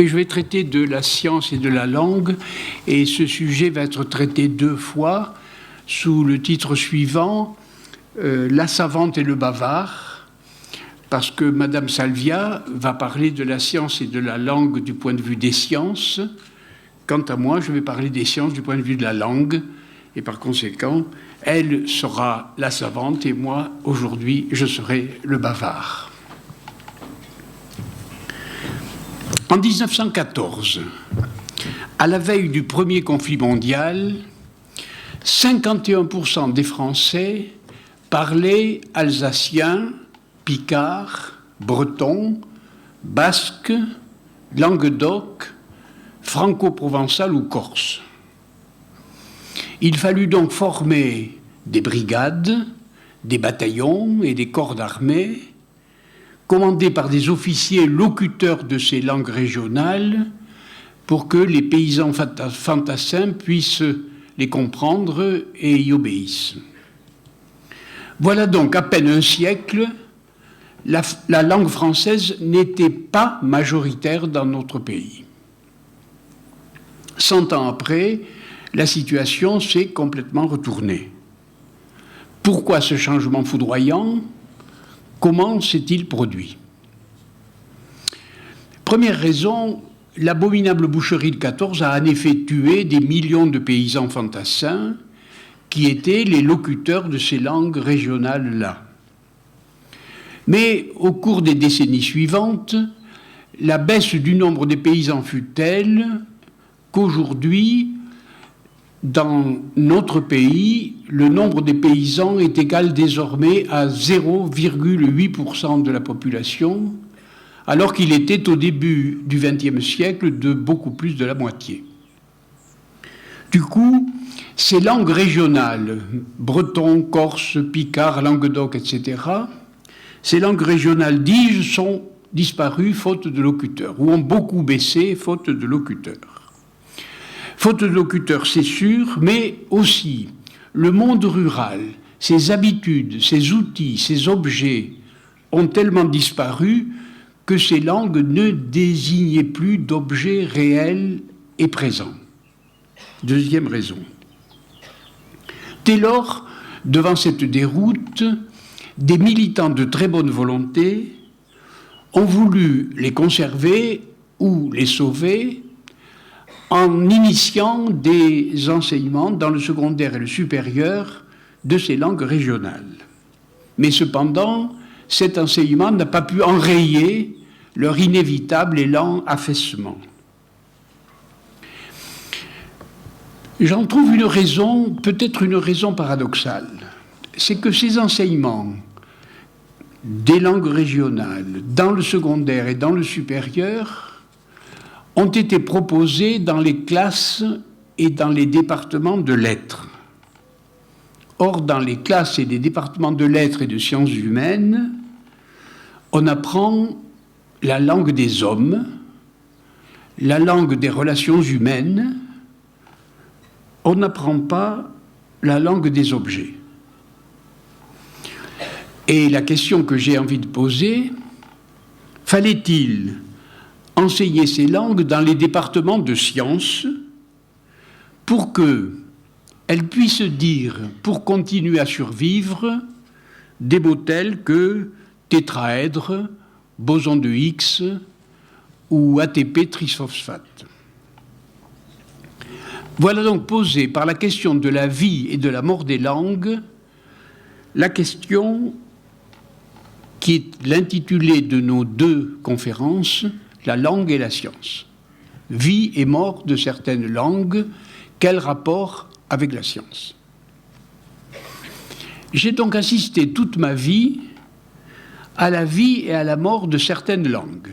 Oui, je vais traiter de la science et de la langue, et ce sujet va être traité 2 fois sous le titre suivant, La savante et le bavard, parce que Madame Salvia va parler de la science et de la langue du point de vue des sciences. Quant à moi, je vais parler des sciences du point de vue de la langue, et par conséquent, elle sera la savante, et moi, aujourd'hui, je serai le bavard. En 1914, à la veille du premier conflit mondial, 51% des Français parlaient alsacien, picard, breton, basque, languedoc, franco-provençal ou corse. Il fallut donc former des brigades, des bataillons et des corps d'armée, commandés par des officiers locuteurs de ces langues régionales, pour que les paysans fantassins puissent les comprendre et y obéissent. Voilà donc à peine un siècle, la langue française n'était pas majoritaire dans notre pays. 100 ans après, la situation s'est complètement retournée. Pourquoi ce changement foudroyant ? Comment s'est-il produit ? Première raison, l'abominable boucherie de 14 a en effet tué des millions de paysans fantassins qui étaient les locuteurs de ces langues régionales-là. Mais au cours des décennies suivantes, la baisse du nombre des paysans fut telle qu'aujourd'hui, dans notre pays, le nombre des paysans est égal désormais à 0,8% de la population, alors qu'il était au début du XXe siècle de beaucoup plus de la moitié. Du coup, ces langues régionales, breton, corse, picard, languedoc, etc., ces langues régionales, dis-je, sont disparues faute de locuteurs, ou ont beaucoup baissé faute de locuteurs. Faute de locuteurs, c'est sûr, mais aussi le monde rural, ses habitudes, ses outils, ses objets ont tellement disparu que ces langues ne désignaient plus d'objets réels et présents. Deuxième raison. Dès lors, devant cette déroute, des militants de très bonne volonté ont voulu les conserver ou les sauver en initiant des enseignements dans le secondaire et le supérieur de ces langues régionales. Mais cependant, cet enseignement n'a pas pu enrayer leur inévitable et lent affaissement. J'en trouve une raison, peut-être une raison paradoxale. C'est que ces enseignements des langues régionales dans le secondaire et dans le supérieur ont été proposés dans les classes et dans les départements de lettres. Or, dans les classes et les départements de lettres et de sciences humaines, on apprend la langue des hommes, la langue des relations humaines, on n'apprend pas la langue des objets. Et la question que j'ai envie de poser, fallait-il enseigner ces langues dans les départements de sciences pour qu'elles puissent dire, pour continuer à survivre, des mots tels que tétraèdre, boson de Higgs ou ATP triphosphate. Voilà donc posée par la question de la vie et de la mort des langues, la question qui est l'intitulé de nos 2 conférences, la langue et la science. Vie et mort de certaines langues, quel rapport avec la science ? J'ai donc assisté toute ma vie à la vie et à la mort de certaines langues.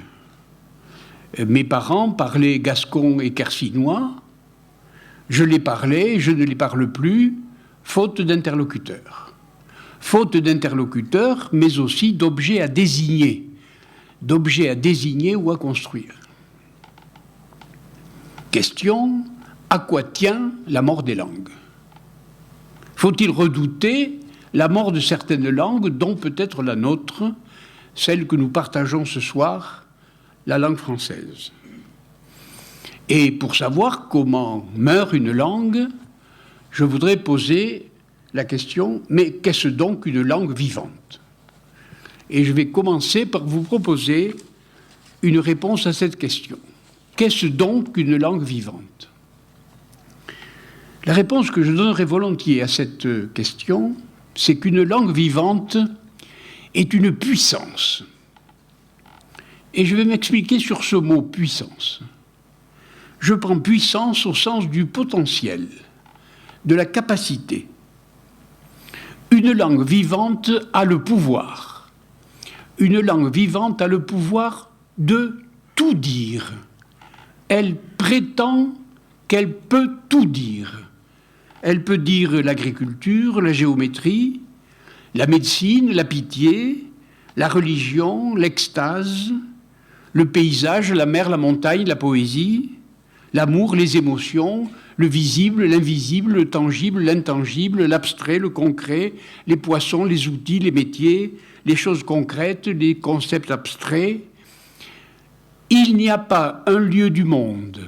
Mes parents parlaient gascon et quercinois, je les parlais, je ne les parle plus, faute d'interlocuteurs. Faute d'interlocuteurs, mais aussi d'objets à désigner ou à construire. Question, à quoi tient la mort des langues ? Faut-il redouter la mort de certaines langues, dont peut-être la nôtre, celle que nous partageons ce soir, la langue française ? Et pour savoir comment meurt une langue, je voudrais poser la question, mais qu'est-ce donc une langue vivante? Et je vais commencer par vous proposer une réponse à cette question. Qu'est-ce donc une langue vivante? La réponse que je donnerai volontiers à cette question, c'est qu'une langue vivante est une puissance. Et je vais m'expliquer sur ce mot puissance. Je prends puissance au sens du potentiel, de la capacité. Une langue vivante a le pouvoir. Une langue vivante a le pouvoir de tout dire. Elle prétend qu'elle peut tout dire. Elle peut dire l'agriculture, la géométrie, la médecine, la pitié, la religion, l'extase, le paysage, la mer, la montagne, la poésie, l'amour, les émotions, le visible, l'invisible, le tangible, l'intangible, l'abstrait, le concret, les poissons, les outils, les métiers, les choses concrètes, les concepts abstraits. Il n'y a pas un lieu du monde,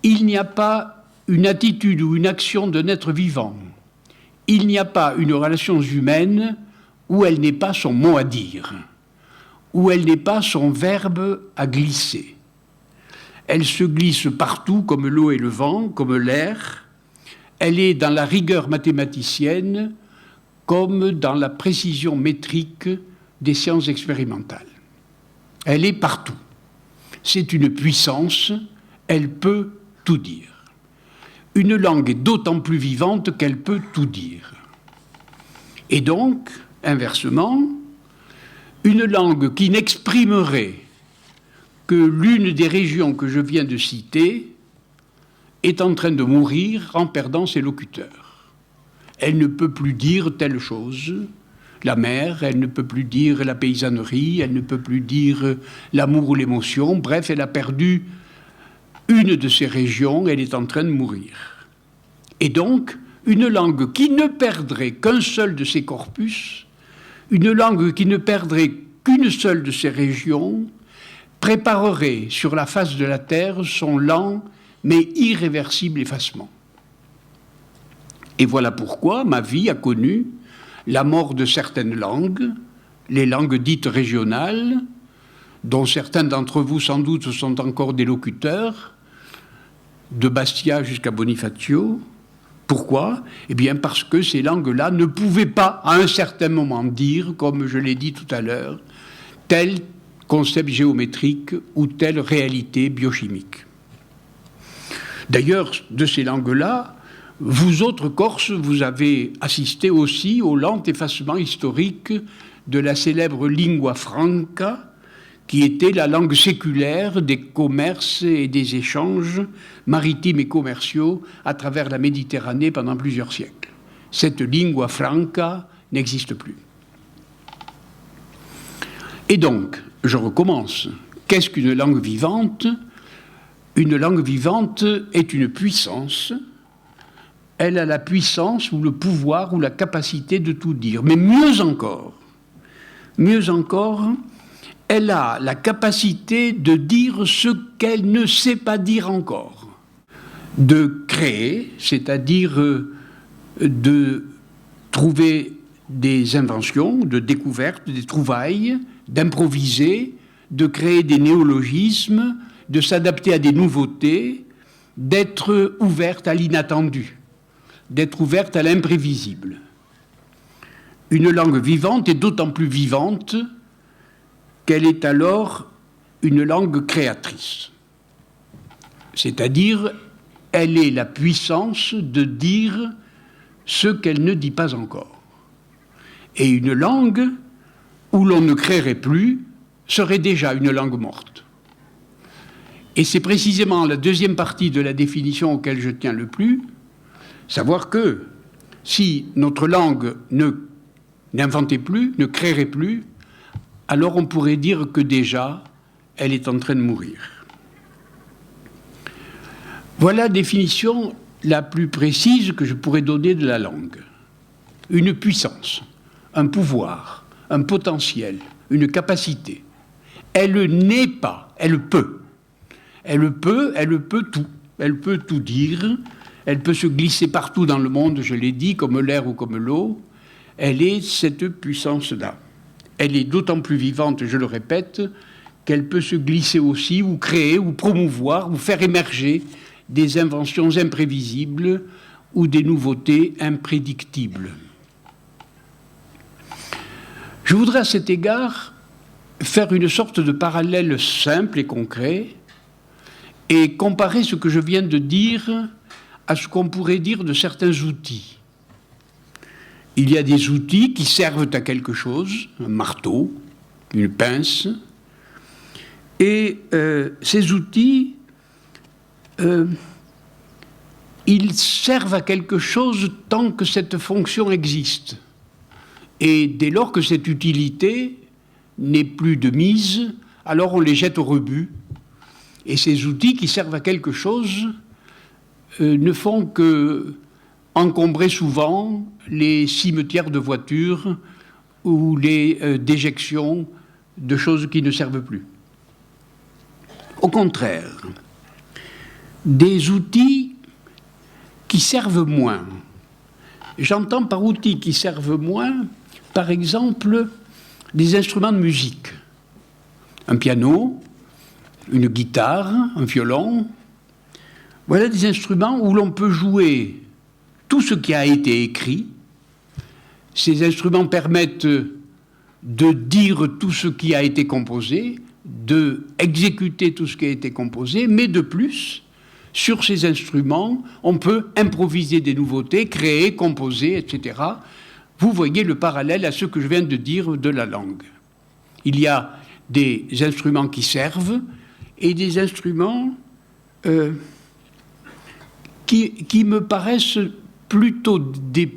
il n'y a pas une attitude ou une action d'un être vivant, il n'y a pas une relation humaine où elle n'ait pas son mot à dire, où elle n'ait pas son verbe à glisser. Elle se glisse partout comme l'eau et le vent, comme l'air. Elle est dans la rigueur mathématicienne comme dans la précision métrique des sciences expérimentales. Elle est partout. C'est une puissance, elle peut tout dire. Une langue est d'autant plus vivante qu'elle peut tout dire. Et donc, inversement, une langue qui n'exprimerait que l'une des régions que je viens de citer est en train de mourir en perdant ses locuteurs. Elle ne peut plus dire telle chose, la mer, elle ne peut plus dire la paysannerie, elle ne peut plus dire l'amour ou l'émotion, bref, elle a perdu une de ces régions, elle est en train de mourir. Et donc, une langue qui ne perdrait qu'un seul de ses corpus, une langue qui ne perdrait qu'une seule de ses régions, préparerait sur la face de la terre son lent mais irréversible effacement. Et voilà pourquoi ma vie a connu la mort de certaines langues, les langues dites régionales, dont certains d'entre vous sans doute sont encore des locuteurs, de Bastia jusqu'à Bonifacio. Pourquoi? Eh bien parce que ces langues-là ne pouvaient pas à un certain moment dire, comme je l'ai dit tout à l'heure, tel concept géométrique ou telle réalité biochimique. D'ailleurs, de ces langues-là, vous autres Corses, vous avez assisté aussi au lent effacement historique de la célèbre lingua franca, qui était la langue séculaire des commerces et des échanges maritimes et commerciaux à travers la Méditerranée pendant plusieurs siècles. Cette lingua franca n'existe plus. Et donc, je recommence. Qu'est-ce qu'une langue vivante? Une langue vivante est une puissance. Elle a la puissance ou le pouvoir ou la capacité de tout dire. Mais mieux encore, elle a la capacité de dire ce qu'elle ne sait pas dire encore. De créer, c'est-à-dire de trouver des inventions, de découvertes, des trouvailles, d'improviser, de créer des néologismes, de s'adapter à des nouveautés, d'être ouverte à l'inattendu, d'être ouverte à l'imprévisible. Une langue vivante est d'autant plus vivante qu'elle est alors une langue créatrice. C'est-à-dire, elle est la puissance de dire ce qu'elle ne dit pas encore. Et une langue où l'on ne créerait plus serait déjà une langue morte. Et c'est précisément la deuxième partie de la définition auquel je tiens le plus, savoir que si notre langue n'inventait plus, ne créerait plus, alors on pourrait dire que déjà, elle est en train de mourir. Voilà la définition la plus précise que je pourrais donner de la langue. Une puissance, un pouvoir, un potentiel, une capacité. Elle n'est pas, elle peut. Elle peut tout. Elle peut tout dire. Elle peut se glisser partout dans le monde, je l'ai dit, comme l'air ou comme l'eau. Elle est cette puissance-là. Elle est d'autant plus vivante, je le répète, qu'elle peut se glisser aussi, ou créer, ou promouvoir, ou faire émerger des inventions imprévisibles ou des nouveautés imprédictibles. Je voudrais à cet égard faire une sorte de parallèle simple et concret et comparer ce que je viens de dire à ce qu'on pourrait dire de certains outils. Il y a des outils qui servent à quelque chose, un marteau, une pince, et ces outils, ils servent à quelque chose tant que cette fonction existe. Et dès lors que cette utilité n'est plus de mise, alors on les jette au rebut. Et ces outils qui servent à quelque chose ne font que encombrer souvent les cimetières de voitures ou les déjections de choses qui ne servent plus. Au contraire, des outils qui servent moins. J'entends par outils qui servent moins, par exemple, des instruments de musique. Un piano, une guitare, un violon. Voilà des instruments où l'on peut jouer tout ce qui a été écrit. Ces instruments permettent de dire tout ce qui a été composé, d'exécuter tout ce qui a été composé, mais de plus, sur ces instruments, on peut improviser des nouveautés, créer, composer, etc. Vous voyez le parallèle à ce que je viens de dire de la langue. Il y a des instruments qui servent et des instruments qui me paraissent plutôt des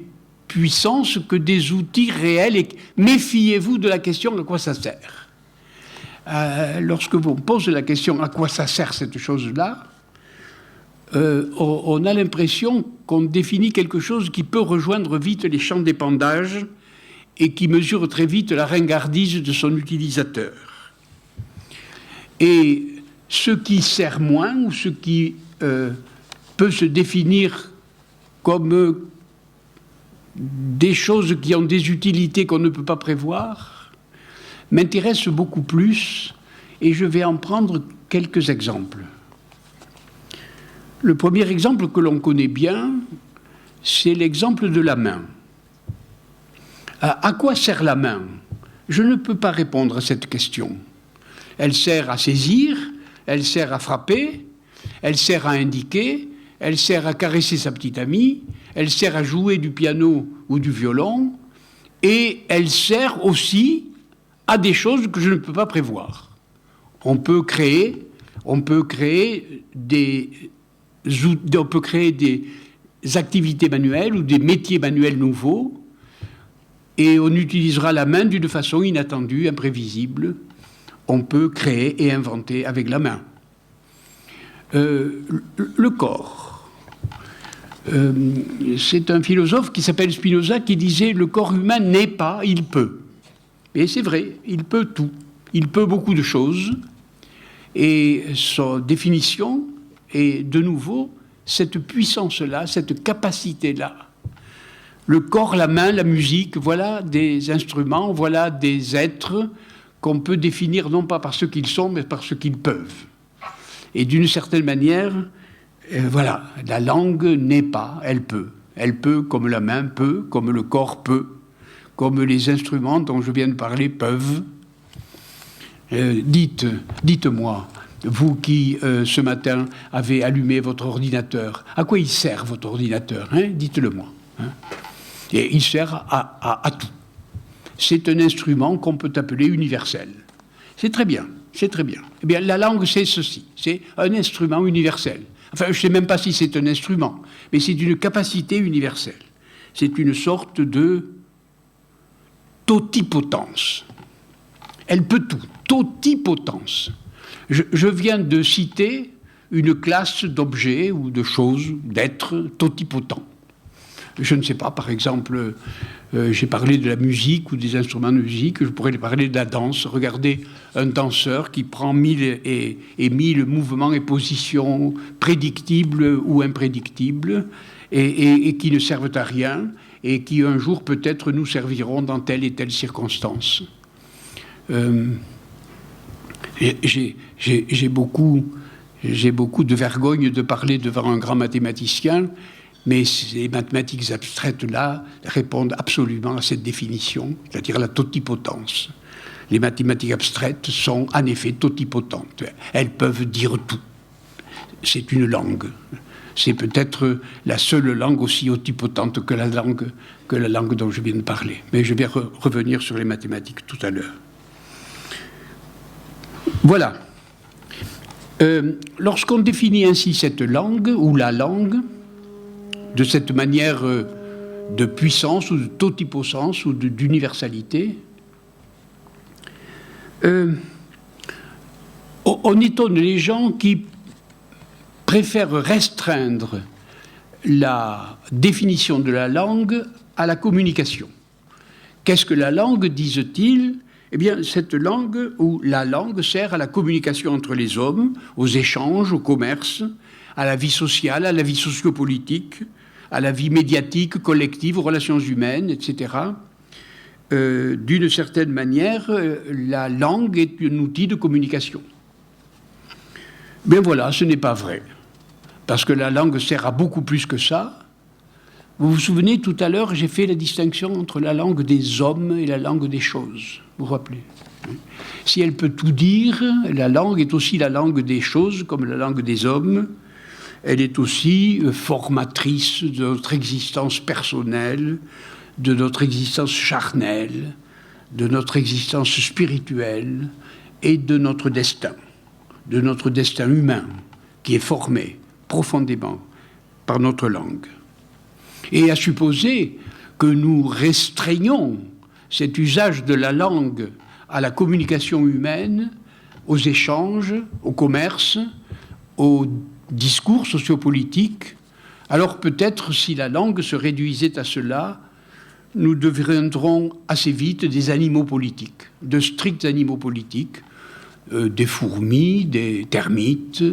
puissances que des outils réels. Et méfiez-vous de la question à quoi ça sert. Lorsque vous posez la question à quoi ça sert cette chose-là, on a l'impression qu'on définit quelque chose qui peut rejoindre vite les champs d'épandage et qui mesure très vite la ringardise de son utilisateur. Et ce qui sert moins, ou ce qui peut se définir comme des choses qui ont des utilités qu'on ne peut pas prévoir, m'intéresse beaucoup plus, et je vais en prendre quelques exemples. Le premier exemple que l'on connaît bien, c'est l'exemple de la main. À quoi sert la main? Je ne peux pas répondre à cette question. Elle sert à saisir, elle sert à frapper, elle sert à indiquer, elle sert à caresser sa petite amie, elle sert à jouer du piano ou du violon, et elle sert aussi à des choses que je ne peux pas prévoir. On peut créer des activités manuelles ou des métiers manuels nouveaux, et on utilisera la main d'une façon inattendue, imprévisible. On peut créer et inventer avec la main. Le corps. C'est un philosophe qui s'appelle Spinoza qui disait « Le corps humain n'est pas, il peut ». Et c'est vrai, il peut tout. Il peut beaucoup de choses. Et sa définition est de nouveau cette puissance-là, cette capacité-là. Le corps, la main, la musique, voilà des instruments, voilà des êtres qu'on peut définir non pas par ce qu'ils sont, mais par ce qu'ils peuvent. Et d'une certaine manière, voilà, la langue n'est pas, elle peut. Elle peut comme la main peut, comme le corps peut, comme les instruments dont je viens de parler peuvent. Dites-moi, vous qui, ce matin, avez allumé votre ordinateur, à quoi il sert votre ordinateur, hein? Dites-le-moi. Hein? Et il sert à tout. C'est un instrument qu'on peut appeler universel. C'est très bien, c'est très bien. Eh bien, la langue, c'est ceci, c'est un instrument universel. Enfin, je ne sais même pas si c'est un instrument, mais c'est une capacité universelle. C'est une sorte de totipotence. Elle peut tout, totipotence. Je viens de citer une classe d'objets ou de choses, d'êtres totipotents. je ne sais pas, par exemple, j'ai parlé de la musique ou des instruments de musique, je pourrais parler de la danse. Regardez un danseur qui prend 1000 et 1000 mouvements et positions prédictibles ou imprédictibles et qui ne servent à rien et qui un jour peut-être nous serviront dans telle et telle circonstance. J'ai beaucoup de vergogne de parler devant un grand mathématicien, mais ces mathématiques abstraites-là répondent absolument à cette définition, c'est-à-dire la totipotence. Les mathématiques abstraites sont en effet totipotentes. Elles peuvent dire tout. C'est une langue. C'est peut-être la seule langue aussi totipotente que la langue dont je viens de parler. Mais je vais revenir sur les mathématiques tout à l'heure. Voilà. Lorsqu'on définit ainsi cette langue, ou la langue, de cette manière de puissance ou de totipotence ou d'universalité, on étonne les gens qui préfèrent restreindre la définition de la langue à la communication. Qu'est-ce que la langue, disent-ils ? Eh bien, cette langue, ou la langue, sert à la communication entre les hommes, aux échanges, au commerce, à la vie sociale, à la vie sociopolitique, à la vie médiatique, collective, aux relations humaines, etc. D'une certaine manière, la langue est un outil de communication. Mais voilà, ce n'est pas vrai. Parce que la langue sert à beaucoup plus que ça. Vous vous souvenez, tout à l'heure, j'ai fait la distinction entre la langue des hommes et la langue des choses. Vous vous rappelez ? Si elle peut tout dire, la langue est aussi la langue des choses, comme la langue des hommes. Elle est aussi formatrice de notre existence personnelle, de notre existence charnelle, de notre existence spirituelle et de notre destin humain, qui est formé profondément par notre langue. Et à supposer que nous restreignons cet usage de la langue à la communication humaine, aux échanges, au commerce, aux discours sociopolitiques, alors peut-être si la langue se réduisait à cela, nous deviendrons assez vite des animaux politiques, de stricts animaux politiques, des fourmis, des termites,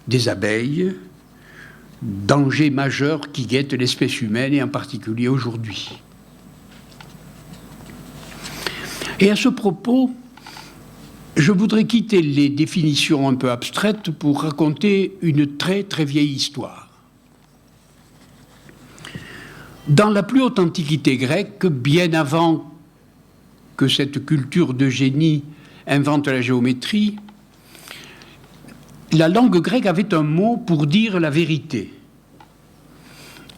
des abeilles, danger majeur qui guette l'espèce humaine et en particulier aujourd'hui. Et à ce propos, je voudrais quitter les définitions un peu abstraites pour raconter une très très vieille histoire. Dans la plus haute antiquité grecque, bien avant que cette culture de génie invente la géométrie, la langue grecque avait un mot pour dire la vérité.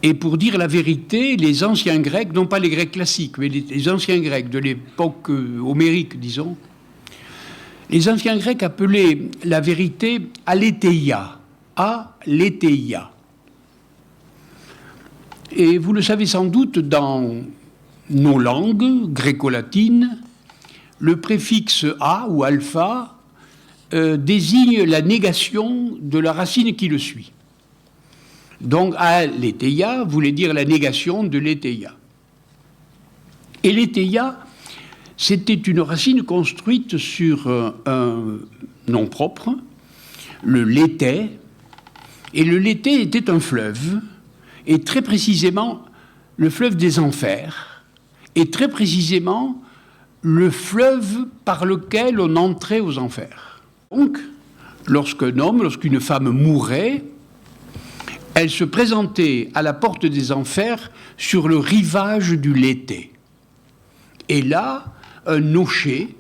Et pour dire la vérité, les anciens Grecs, non pas les Grecs classiques, mais les anciens Grecs de l'époque homérique, disons, les anciens Grecs appelaient la vérité aletheia, aletheia. Et vous le savez sans doute, dans nos langues gréco-latines, le préfixe a ou alpha désigne la négation de la racine qui le suit. Donc, aletheia voulait dire la négation de letheia. Et letheia, c'était une racine construite sur un nom propre, le Léthé. Et le Léthé était un fleuve, et très précisément le fleuve des enfers, et très précisément le fleuve par lequel on entrait aux enfers. Donc, lorsqu'un homme, lorsqu'une femme mourait, elle se présentait à la porte des enfers sur le rivage du Léthé. Et là, un nocher,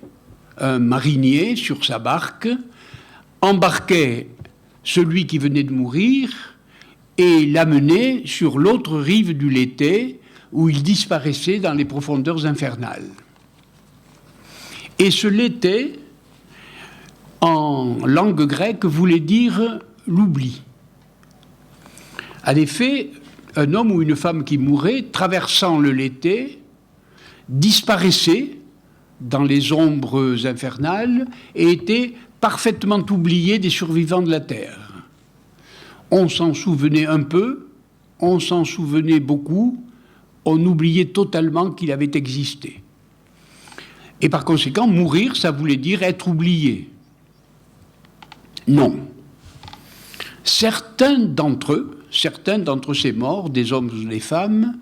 un marinier sur sa barque, embarquait celui qui venait de mourir et l'amenait sur l'autre rive du Léthé où il disparaissait dans les profondeurs infernales. Et ce Léthé, en langue grecque, voulait dire l'oubli. En effet, un homme ou une femme qui mourait, traversant le Léthé, disparaissait dans les ombres infernales et était parfaitement oublié des survivants de la Terre. On s'en souvenait un peu, on s'en souvenait beaucoup, on oubliait totalement qu'il avait existé. Et par conséquent, mourir, ça voulait dire être oublié. Non. Certains d'entre ces morts, des hommes ou des femmes,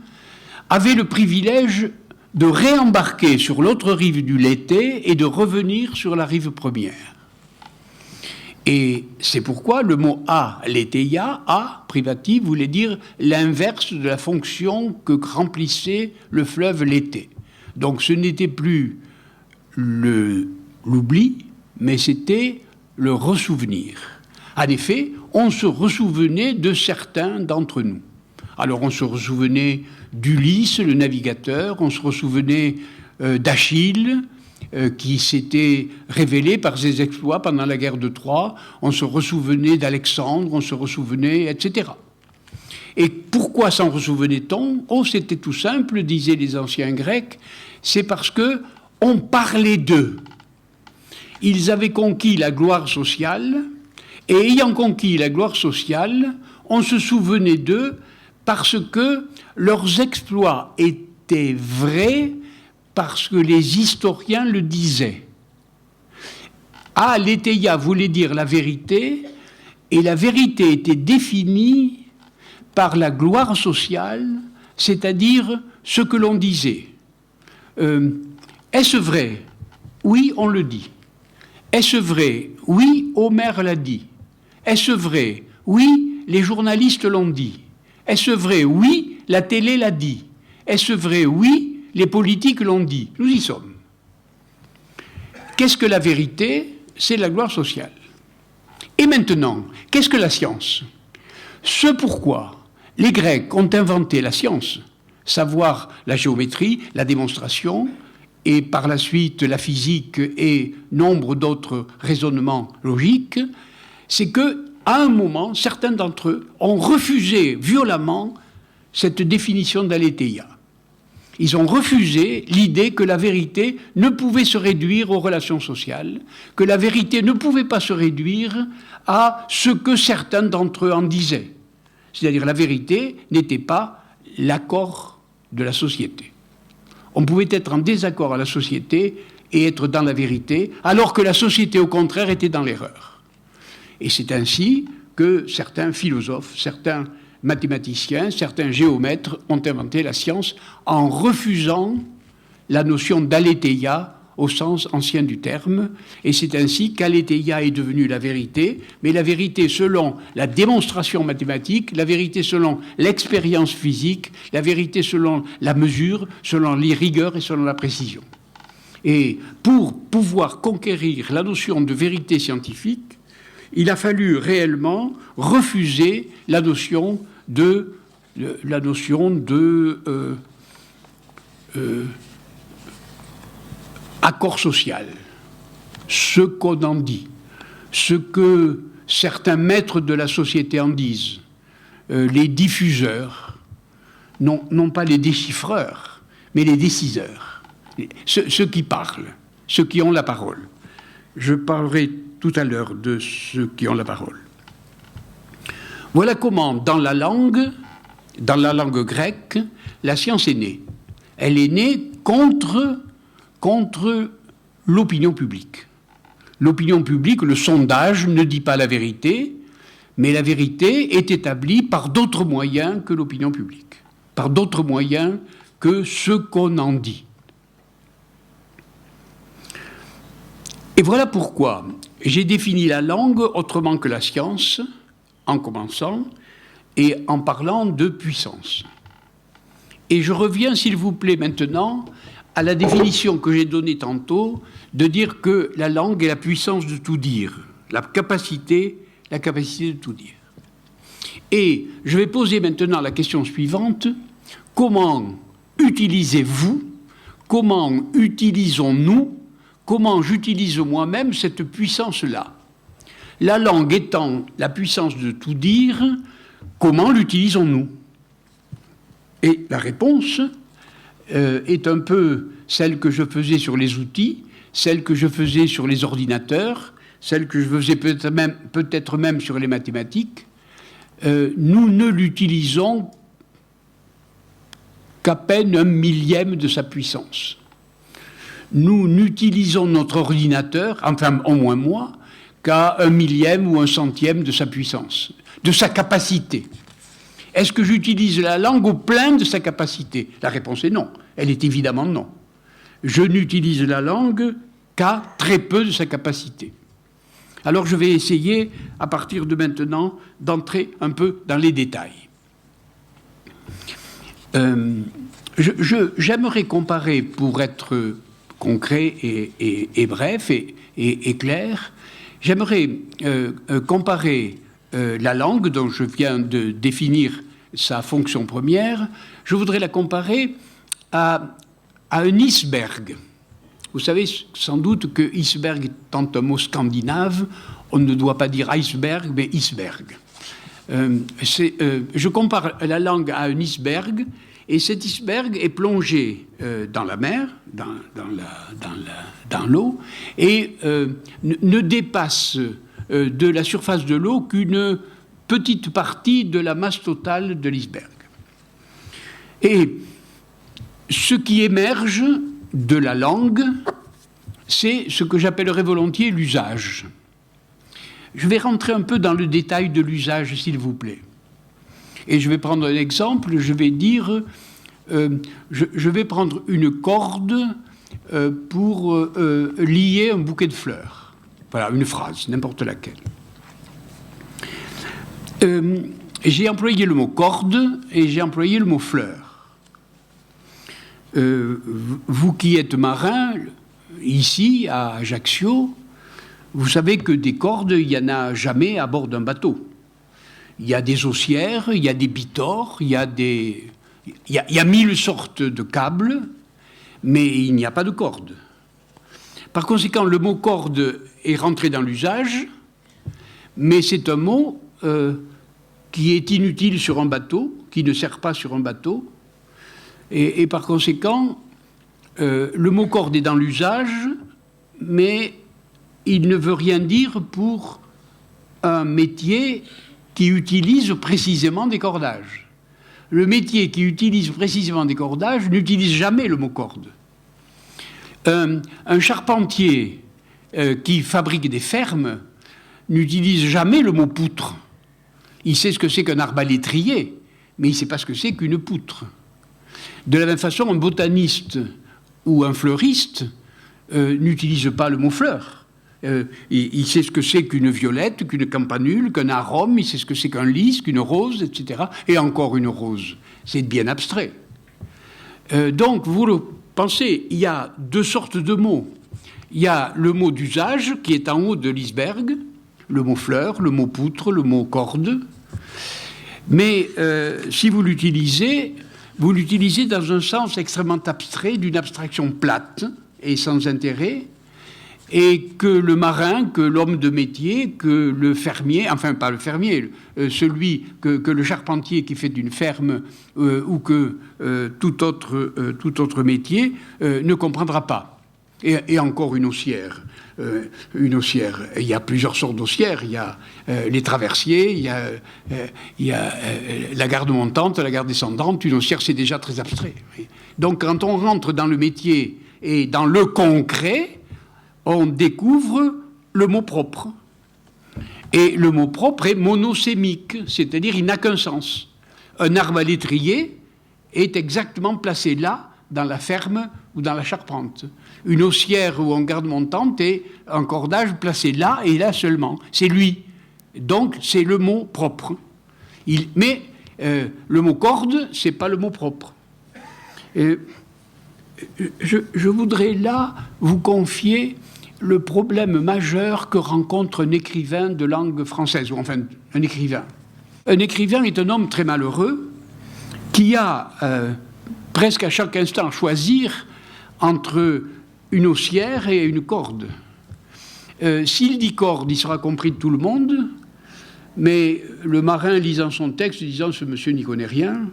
avaient le privilège de réembarquer sur l'autre rive du Lété et de revenir sur la rive première. Et c'est pourquoi le mot aletheia, a privatif, voulait dire l'inverse de la fonction que remplissait le fleuve Lété. Donc ce n'était plus l'oubli, mais c'était le ressouvenir. En effet, on se ressouvenait de certains d'entre nous. Alors on se ressouvenait d'Ulysse, le navigateur, on se ressouvenait d'Achille, qui s'était révélé par ses exploits pendant la guerre de Troie, on se ressouvenait d'Alexandre, on se ressouvenait, etc. Et pourquoi s'en ressouvenait-on? Oh, c'était tout simple, disaient les anciens Grecs, c'est parce que on parlait d'eux. Ils avaient conquis la gloire sociale, et ayant conquis la gloire sociale, on se souvenait d'eux parce que leurs exploits étaient vrais, parce que les historiens le disaient. Aletheia voulait dire la vérité, et la vérité était définie par la gloire sociale, c'est-à-dire ce que l'on disait. Est-ce vrai? Oui, on le dit. Est-ce vrai? Oui, Homère l'a dit. Est-ce vrai? Oui, les journalistes l'ont dit. Est-ce vrai? Oui, la télé l'a dit. Est-ce vrai? Oui, les politiques l'ont dit. Nous y sommes. Qu'est-ce que la vérité? C'est la gloire sociale. Et maintenant, qu'est-ce que la science? Ce pourquoi les Grecs ont inventé la science, savoir la géométrie, la démonstration, et par la suite la physique et nombre d'autres raisonnements logiques, c'est qu'à un moment, certains d'entre eux ont refusé violemment cette définition d'aletheia. Ils ont refusé l'idée que la vérité ne pouvait se réduire aux relations sociales, que la vérité ne pouvait pas se réduire à ce que certains d'entre eux en disaient. C'est-à-dire la vérité n'était pas l'accord de la société. On pouvait être en désaccord à la société et être dans la vérité, alors que la société, au contraire, était dans l'erreur. Et c'est ainsi que certains philosophes, certains mathématiciens, certains géomètres ont inventé la science en refusant la notion d'aletheia au sens ancien du terme, et c'est ainsi qu'aletheia est devenue la vérité, mais la vérité selon la démonstration mathématique, la vérité selon l'expérience physique, la vérité selon la mesure, selon les rigueurs et selon la précision. Et pour pouvoir conquérir la notion de vérité scientifique, il a fallu réellement refuser la notion de accord social, ce qu'on en dit, ce que certains maîtres de la société en disent, les diffuseurs, non pas les déchiffreurs, mais les déciseurs, ceux qui parlent, ceux qui ont la parole. Je parlerai tout à l'heure de ceux qui ont la parole. Voilà comment, dans la langue grecque, la science est née. Elle est née contre l'opinion publique. L'opinion publique, le sondage ne dit pas la vérité, mais la vérité est établie par d'autres moyens que l'opinion publique, par d'autres moyens que ce qu'on en dit. Et voilà pourquoi j'ai défini la langue autrement que la science, en commençant et en parlant de puissance. Et je reviens, s'il vous plaît, maintenant à la définition que j'ai donnée tantôt, de dire que la langue est la puissance de tout dire, la capacité de tout dire. Et je vais poser maintenant la question suivante: comment utilisez-vous, comment utilisons-nous, comment j'utilise moi-même cette puissance-là? La langue étant la puissance de tout dire, comment l'utilisons-nous? Et la réponse est un peu celle que je faisais sur les outils, celle que je faisais sur les ordinateurs, celle que je faisais peut-être même sur les mathématiques. Nous ne l'utilisons qu'à peine 1/1000 de sa puissance. Nous n'utilisons notre ordinateur, enfin au moins moi, qu'à 1/1000 ou 1/100 de sa puissance, de sa capacité. Est-ce que j'utilise la langue au plein de sa capacité? La réponse est non. Elle est évidemment non. Je n'utilise la langue qu'à très peu de sa capacité. Alors je vais essayer, à partir de maintenant, d'entrer un peu dans les détails. J'aimerais comparer, pour être concret et bref et clair, j'aimerais comparer la langue dont je viens de définir sa fonction première, je voudrais la comparer à un iceberg. Vous savez sans doute que iceberg étant un mot scandinave, on ne doit pas dire iceberg, mais iceberg. Je compare la langue à un iceberg, et cet iceberg est plongé dans la mer, dans l'eau, et ne dépasse de la surface de l'eau qu'une petite partie de la masse totale de l'iceberg. Et ce qui émerge de la langue, c'est ce que j'appellerais volontiers l'usage. Je vais rentrer un peu dans le détail de l'usage, s'il vous plaît. Et je vais prendre un exemple, je vais dire, je vais prendre une corde pour lier un bouquet de fleurs. Voilà, une phrase, n'importe laquelle. J'ai employé le mot corde et j'ai employé le mot fleur. Vous qui êtes marin, ici, à Ajaccio, vous savez que des cordes, il n'y en a jamais à bord d'un bateau. Il y a des haussières, il y a des bitors, il y a 1000 sortes de câbles, mais il n'y a pas de corde. Par conséquent, le mot corde est rentré dans l'usage, mais c'est un mot qui est inutile sur un bateau, qui ne sert pas sur un bateau, et par conséquent, le mot corde est dans l'usage, mais il ne veut rien dire pour un métier qui utilise précisément des cordages. Le métier qui utilise précisément des cordages n'utilise jamais le mot corde. Un charpentier qui fabrique des fermes n'utilise jamais le mot poutre. Il sait ce que c'est qu'un arbalétrier, mais il ne sait pas ce que c'est qu'une poutre. De la même façon, un botaniste ou un fleuriste n'utilise pas le mot fleur. Il sait ce que c'est qu'une violette, qu'une campanule, qu'un arôme, il sait ce que c'est qu'un lys, qu'une rose, etc. Et encore une rose. C'est bien abstrait. Donc, vous le pensez, il y a deux sortes de mots. Il y a le mot d'usage qui est en haut de l'iceberg, le mot fleur, le mot poutre, le mot corde. Mais si vous l'utilisez dans un sens extrêmement abstrait, d'une abstraction plate et sans intérêt, et que le marin, que l'homme de métier, que le fermier, enfin pas le fermier, que le charpentier qui fait une ferme ou que tout autre métier ne comprendra pas. Et encore une haussière. Il y a plusieurs sortes d'haussières. Il y a les traversiers, il y a la garde montante, la garde descendante. Une haussière, c'est déjà très abstrait. Donc quand on rentre dans le métier et dans le concret, on découvre le mot propre. Et le mot propre est monosémique, c'est-à-dire il n'a qu'un sens. Un arbalétrier est exactement placé là, dans la ferme ou dans la charpente. Une haussière ou un garde-montante est un cordage placé là et là seulement. C'est lui. Donc c'est le mot propre. Mais le mot corde, c'est pas le mot propre. Je voudrais là vous confier le problème majeur que rencontre un écrivain de langue française, ou enfin un écrivain. Un écrivain est un homme très malheureux qui a presque à chaque instant à choisir entre une haussière et une corde. S'il dit corde, il sera compris de tout le monde, mais le marin lisant son texte, disant « ce monsieur n'y connaît rien »,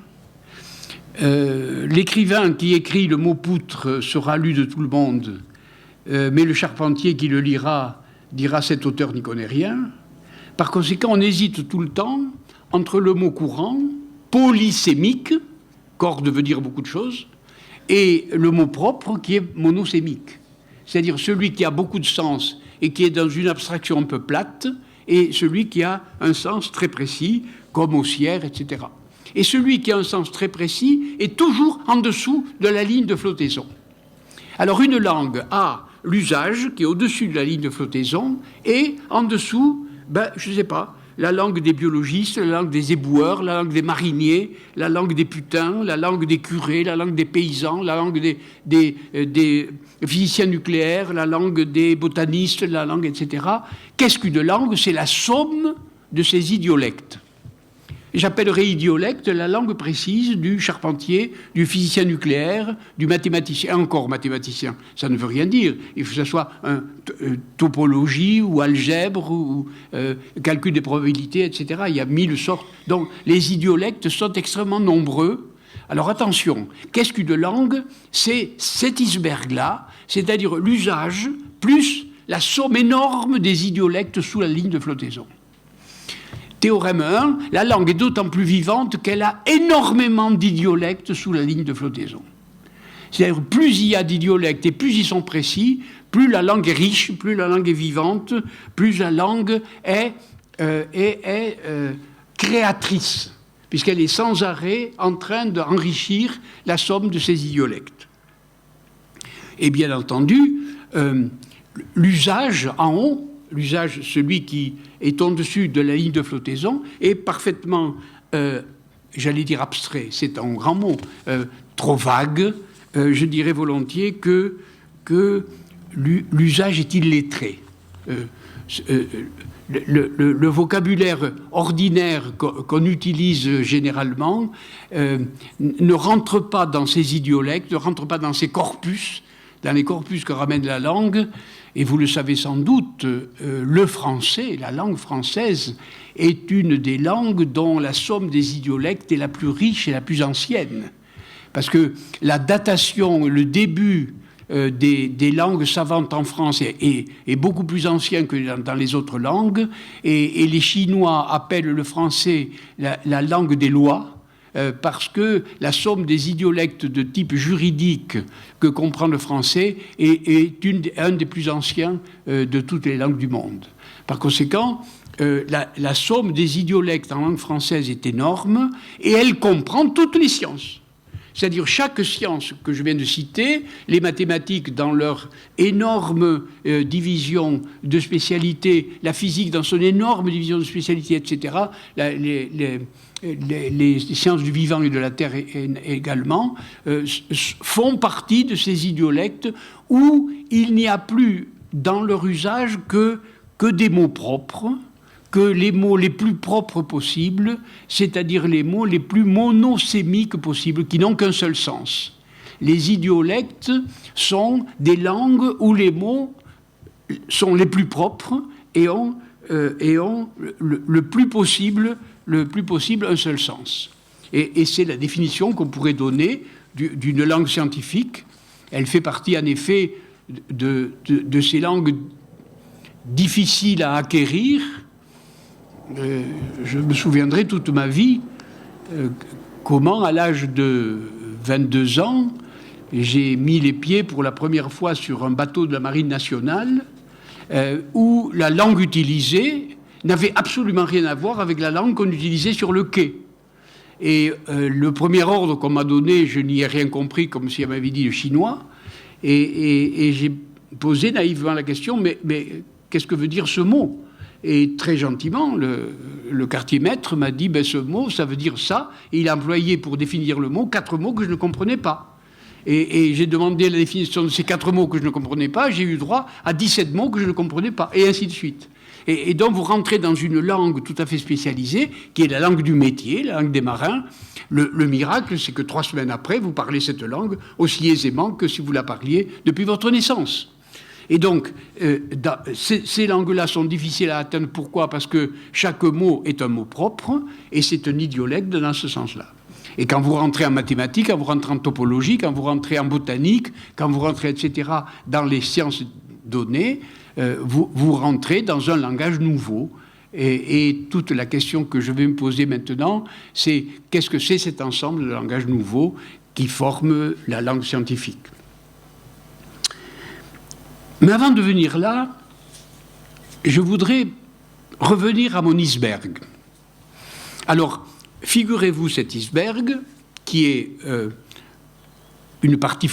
l'écrivain qui écrit le mot poutre sera lu de tout le monde, mais le charpentier qui le lira dira cet auteur n'y connaît rien. Par conséquent, on hésite tout le temps entre le mot courant, polysémique, corde veut dire beaucoup de choses, et le mot propre qui est monosémique. C'est-à-dire celui qui a beaucoup de sens et qui est dans une abstraction un peu plate, et celui qui a un sens très précis, comme haussière, etc. Et celui qui a un sens très précis est toujours en dessous de la ligne de flottaison. Alors une langue a l'usage qui est au-dessus de la ligne de flottaison, et en dessous, je ne sais pas, la langue des biologistes, la langue des éboueurs, la langue des mariniers, la langue des putains, la langue des curés, la langue des paysans, la langue des physiciens nucléaires, la langue des botanistes, la langue, etc. Qu'est-ce qu'une langue? C'est la somme de ces idiolectes. J'appellerais idiolecte la langue précise du charpentier, du physicien nucléaire, du mathématicien, encore mathématicien. Ça ne veut rien dire. Il faut que ce soit topologie ou algèbre ou calcul des probabilités, etc. Il y a 1000 sortes. Donc les idiolectes sont extrêmement nombreux. Alors attention, qu'est-ce qu'une langue? C'est cet iceberg-là, c'est-à-dire l'usage plus la somme énorme des idiolectes sous la ligne de flottaison. Théorème 1, la langue est d'autant plus vivante qu'elle a énormément d'idiolectes sous la ligne de flottaison. C'est-à-dire, plus il y a d'idiolectes et plus ils sont précis, plus la langue est riche, plus la langue est vivante, plus la langue est créatrice, puisqu'elle est sans arrêt en train d'enrichir la somme de ces idiolectes. Et bien entendu, l'usage en haut, l'usage, celui qui est au-dessus de la ligne de flottaison, est parfaitement, j'allais dire abstrait, c'est un grand mot, trop vague. Je dirais volontiers que l'usage est illettré. Le vocabulaire ordinaire qu'on utilise généralement ne rentre pas dans ces idiolectes, ne rentre pas dans ces corpus, dans les corpus que ramène la langue. Et vous le savez sans doute, le français, la langue française, est une des langues dont la somme des idiolectes est la plus riche et la plus ancienne. Parce que la datation, le début des langues savantes en France est beaucoup plus ancien que dans les autres langues. Et les Chinois appellent le français la langue des lois, parce que la somme des idiolectes de type juridique que comprend le français est un des plus anciens de toutes les langues du monde. Par conséquent, la somme des idiolectes en langue française est énorme et elle comprend toutes les sciences. C'est-à-dire chaque science que je viens de citer, les mathématiques dans leur énorme division de spécialités, la physique dans son énorme division de spécialités, etc., les sciences du vivant et de la terre également, font partie de ces idiolectes où il n'y a plus dans leur usage que des mots propres, que les mots les plus propres possibles, c'est-à-dire les mots les plus monosémiques possibles, qui n'ont qu'un seul sens. Les idiolectes sont des langues où les mots sont les plus propres et ont le plus possible un seul sens. Et c'est la définition qu'on pourrait donner d'une langue scientifique. Elle fait partie, en effet, de ces langues difficiles à acquérir. Je me souviendrai toute ma vie comment, à l'âge de 22 ans, j'ai mis les pieds pour la première fois sur un bateau de la Marine nationale où la langue utilisée n'avait absolument rien à voir avec la langue qu'on utilisait sur le quai. Et le premier ordre qu'on m'a donné, je n'y ai rien compris, comme si elle m'avait dit le chinois, et j'ai posé naïvement la question, mais qu'est-ce que veut dire ce mot ? Et très gentiment, le quartier-maître m'a dit, ce mot, ça veut dire ça, et il a employé pour définir le mot 4 mots que je ne comprenais pas. Et j'ai demandé la définition de ces 4 mots que je ne comprenais pas, j'ai eu droit à 17 mots que je ne comprenais pas, et ainsi de suite. Et donc vous rentrez dans une langue tout à fait spécialisée, qui est la langue du métier, la langue des marins. Le miracle, c'est que 3 semaines après, vous parlez cette langue aussi aisément que si vous la parliez depuis votre naissance. Et donc, ces langues-là sont difficiles à atteindre. Pourquoi ? Parce que chaque mot est un mot propre, et c'est un idiolecte dans ce sens-là. Et quand vous rentrez en mathématiques, quand vous rentrez en topologie, quand vous rentrez en botanique, quand vous rentrez, etc., dans les sciences données, vous rentrez dans un langage nouveau, et toute la question que je vais me poser maintenant, c'est qu'est-ce que c'est cet ensemble de langages nouveaux qui forment la langue scientifique. Mais avant de venir là, je voudrais revenir à mon iceberg. Alors, figurez-vous cet iceberg qui est une partie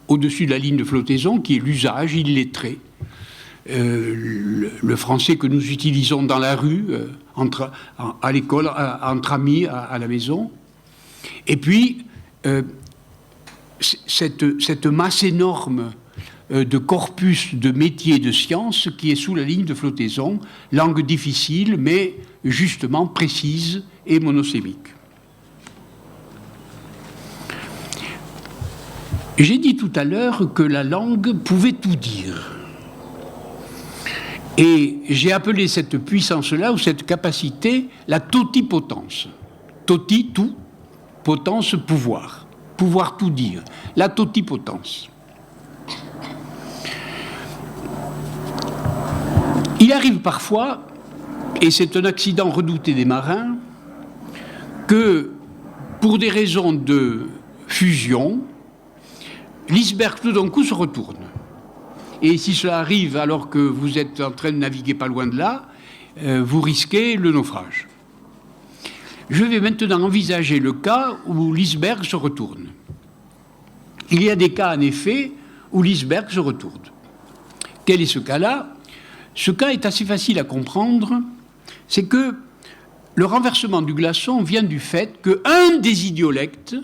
au-dessus de la ligne de flottaison, qui est l'usage illettré. Le français que nous utilisons dans la rue, à l'école, entre amis, à la maison. Et puis, cette masse énorme de corpus de métiers de sciences qui est sous la ligne de flottaison, langue difficile, mais justement précise et monosémique. J'ai dit tout à l'heure que la langue pouvait tout dire. Et j'ai appelé cette puissance-là, ou cette capacité, la totipotence. Toti, tout, potence, pouvoir. Pouvoir tout dire. La totipotence. Il arrive parfois, et c'est un accident redouté des marins, que pour des raisons de fusion, l'iceberg tout d'un coup se retourne. Et si cela arrive alors que vous êtes en train de naviguer pas loin de là, vous risquez le naufrage. Je vais maintenant envisager le cas où l'iceberg se retourne. Il y a des cas, en effet, où l'iceberg se retourne. Quel est ce cas-là ? Ce cas est assez facile à comprendre. C'est que le renversement du glaçon vient du fait qu'un des idiolectes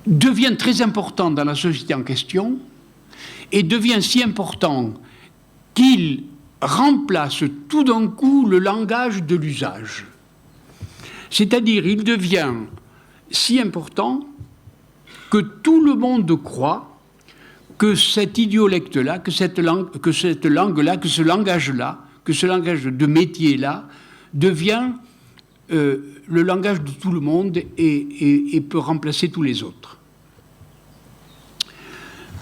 devient très important dans la société en question et devient si important qu'il remplace tout d'un coup le langage de l'usage. C'est-à-dire, il devient si important que tout le monde croit que cet idiolecte-là, que cette langue-là, que ce langage-là, que ce langage de métier-là devient le langage de tout le monde et peut remplacer tous les autres.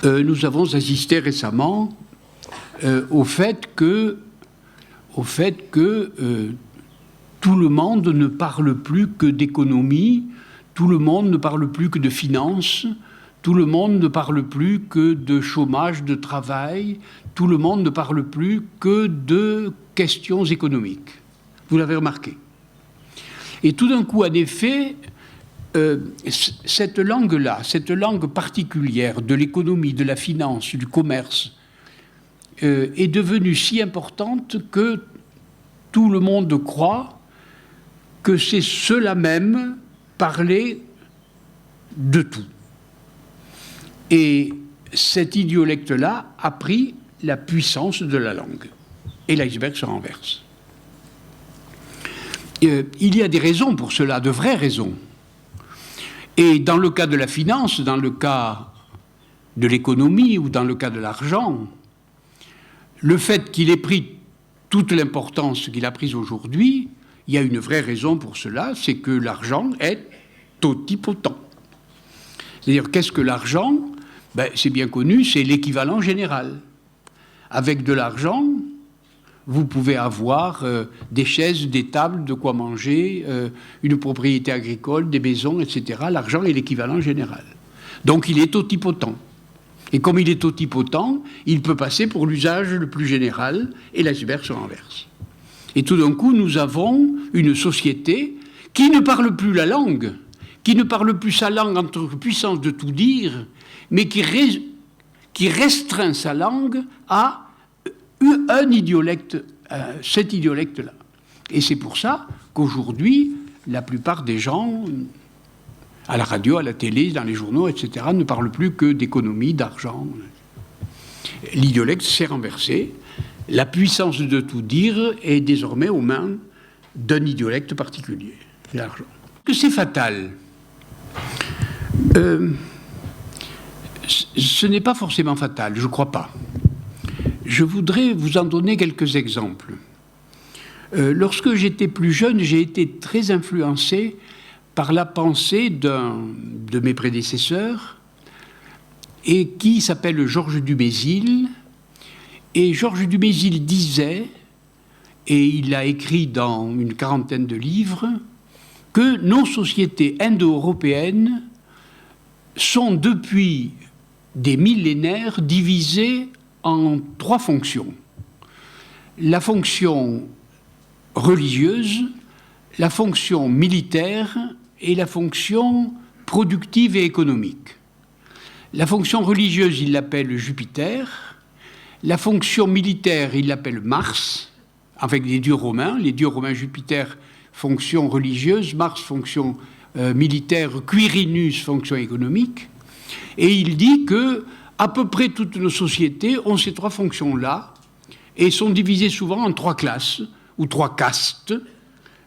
Nous avons assisté récemment au fait que tout le monde ne parle plus que d'économie, tout le monde ne parle plus que de finances, tout le monde ne parle plus que de chômage, de travail, tout le monde ne parle plus que de questions économiques. Vous l'avez remarqué. Et tout d'un coup, en effet, cette langue-là, cette langue particulière de l'économie, de la finance, du commerce, est devenue si importante que tout le monde croit que c'est cela même parler de tout. Et cet idiolecte-là a pris la puissance de la langue. Et l'iceberg se renverse. Il y a des raisons pour cela, de vraies raisons. Et dans le cas de la finance, dans le cas de l'économie ou dans le cas de l'argent, le fait qu'il ait pris toute l'importance qu'il a prise aujourd'hui, il y a une vraie raison pour cela, c'est que l'argent est totipotent. C'est-à-dire, qu'est-ce que l'argent ? C'est bien connu, c'est l'équivalent général. Avec de l'argent, vous pouvez avoir des chaises, des tables, de quoi manger, une propriété agricole, des maisons, etc. L'argent est l'équivalent général. Donc il est totipotent. Et comme il est totipotent, il peut passer pour l'usage le plus général, et l'iceberg se renverse. Et tout d'un coup, nous avons une société qui ne parle plus la langue, qui ne parle plus sa langue entre puissance de tout dire, mais qui restreint sa langue à un idiolecte, cet idiolecte-là. Et c'est pour ça qu'aujourd'hui, la plupart des gens, à la radio, à la télé, dans les journaux, etc., ne parlent plus que d'économie, d'argent. L'idiolecte s'est renversé. La puissance de tout dire est désormais aux mains d'un idiolecte particulier, l'argent. Que c'est fatal. Ce n'est pas forcément fatal, je ne crois pas. Je voudrais vous en donner quelques exemples. Lorsque j'étais plus jeune, j'ai été très influencé par la pensée d'un de mes prédécesseurs, et qui s'appelle Georges Dumézil, Et Georges Dumézil disait, et il l'a écrit dans une quarantaine de livres, que nos sociétés indo-européennes sont depuis des millénaires divisées en 3 fonctions. La fonction religieuse, la fonction militaire et la fonction productive et économique. La fonction religieuse, il l'appelle Jupiter. La fonction militaire, il l'appelle Mars, avec les dieux romains Jupiter, fonction religieuse, Mars, fonction militaire, Quirinus, fonction économique. Et il dit que à peu près toutes nos sociétés ont ces 3 fonctions-là et sont divisées souvent en 3 classes ou 3 castes,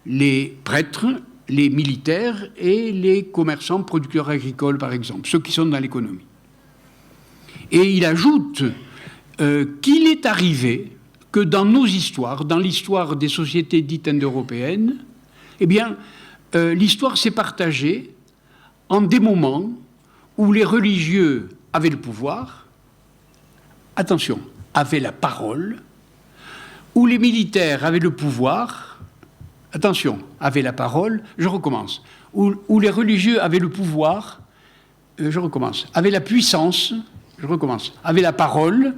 les prêtres, les militaires et les commerçants producteurs agricoles, par exemple, ceux qui sont dans l'économie. Et il ajoute qu'il est arrivé que dans nos histoires, dans l'histoire des sociétés dites indo-européennes, eh bien, l'histoire s'est partagée en des moments où les religieux avaient le pouvoir, attention, avaient la parole, où les militaires avaient le pouvoir, attention, avaient la parole, je recommence, où les religieux avaient le pouvoir, je recommence, avaient la puissance, je recommence, avaient la parole,